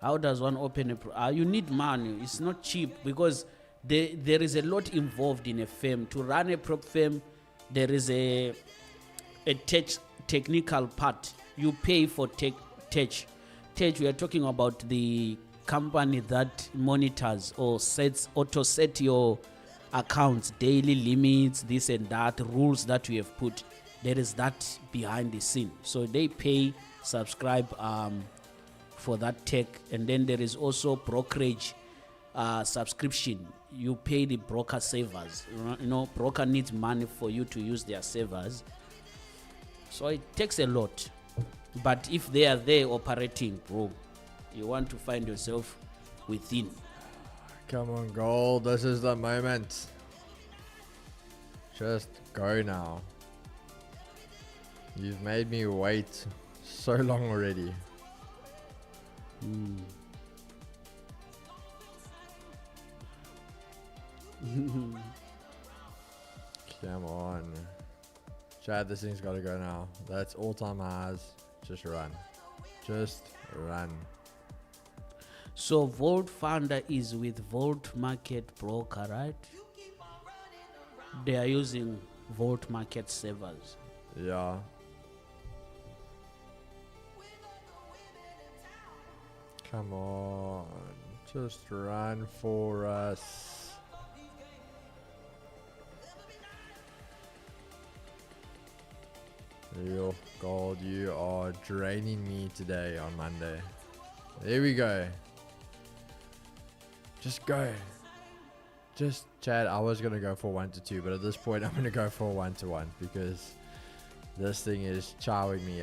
How does one open a you need money. It's not cheap because there is a lot involved in a firm. To run a prop firm, there is a technical part. You pay for tech. We are talking about the company that monitors or auto set your accounts, daily limits, this and that, rules that you have put. There is that behind the scene. So they pay, subscribe for that tech, and then there is also brokerage subscription. You pay the broker servers. You know, broker needs money for you to use their servers. So it takes a lot. But if they are there operating, bro, you want to find yourself within. Come on, gold. This is the moment. Just go now. You've made me wait so long already. Come on. Chad, this thing's gotta go now. That's all-time highs. Just run. Just run. So Vault Founder is with Vault Market Broker, right? They are using Vault Market servers. Yeah. Come on. Just run for us. Yo, gold, you are draining me today on Monday. There we go. Just go. Just, Chad, I was going to go for 1 to 2, but at this point I'm going to go for 1 to 1 because this thing is chowing me.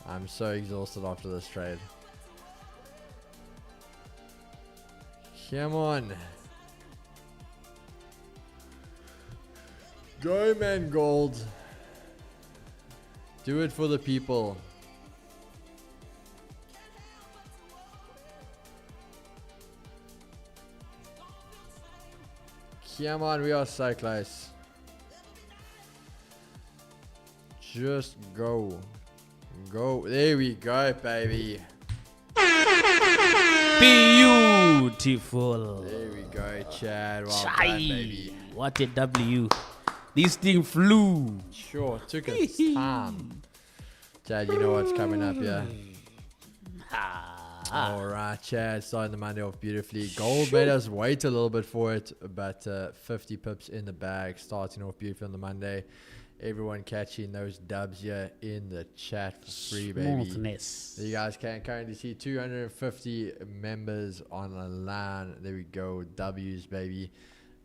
I'm so exhausted after this trade. Come on. Go, man, gold. Do it for the people. Come on, we are so close. Just go. Go. There we go, baby. Beautiful. There we go, Chad. Well Chai. done, baby. What a W. This thing flew. Sure, took its time. Chad, you know what's coming up, yeah? Alright, Chad, starting the Monday off beautifully. Gold made us wait a little bit for it, but 50 pips in the bag, starting off beautifully on the Monday. Everyone catching those dubs here in the chat for free, baby. Smoothness. You guys can currently see 250 members on the line. There we go, W's, baby.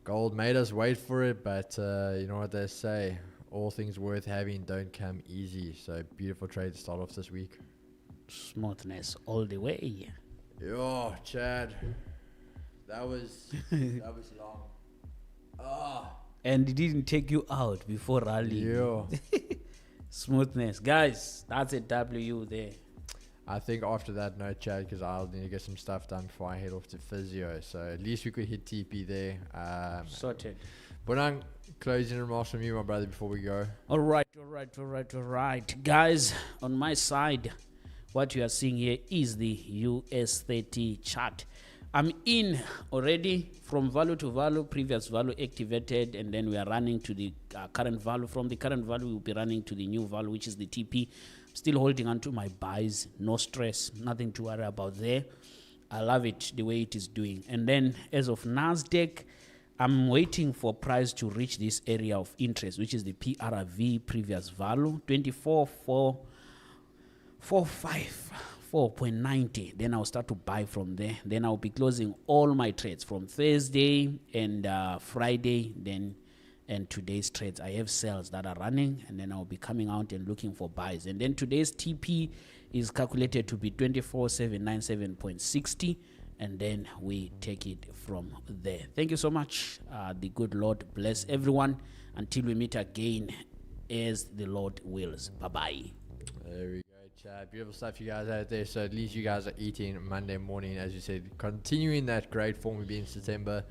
Gold made us wait for it, but you know what they say. All things worth having don't come easy. So beautiful trade to start off this week. Smoothness all the way. Yo, Chad. That was long. Ah. And it didn't take you out before rally. Yo. Smoothness. Guys, that's a W there. I think after that, no, Chad, because I'll need to get some stuff done before I head off to physio. So at least we could hit TP there. Sorted. Bonang, closing remarks from you, my brother, before we go. All right. Guys, on my side, what you are seeing here is the US 30 chart. I'm in already from value to value, previous value activated, and then we are running to the current value. From the current value, we'll be running to the new value, which is the TP. Still holding on to my buys, no stress, nothing to worry about there. I love it the way it is doing. And then as of NASDAQ, I'm waiting for price to reach this area of interest, which is the PRV previous value, 4.90. Then I'll start to buy from there. Then I'll be closing all my trades from Thursday and Friday, and today's trades. I have sales that are running, and then I'll be coming out and looking for buys. And then today's TP is calculated to be 24797.60, and then we take it from there. Thank you so much. The good Lord bless everyone until we meet again as the Lord wills. Bye-bye. There we go, Chad. Beautiful stuff you guys out there. So at least you guys are eating Monday morning, as you said, continuing that great form we've been in September.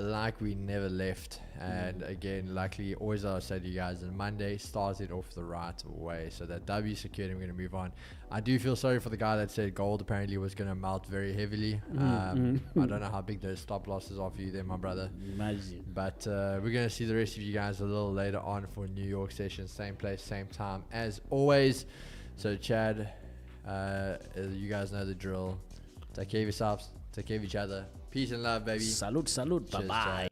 Like we never left. And again, luckily, always I say to you guys, on Monday started off the right way. So that W secured, and we're going to move on. I do feel sorry for the guy that said gold apparently was going to melt very heavily. I don't know how big those stop losses are for you there, my brother. Imagine. But we're going to see the rest of you guys a little later on for New York session. Same place, same time as always. So Chad, you guys know the drill. Take care of yourselves. Take care of each other. Peace and love, baby. Salute. Cheers, Bye-bye.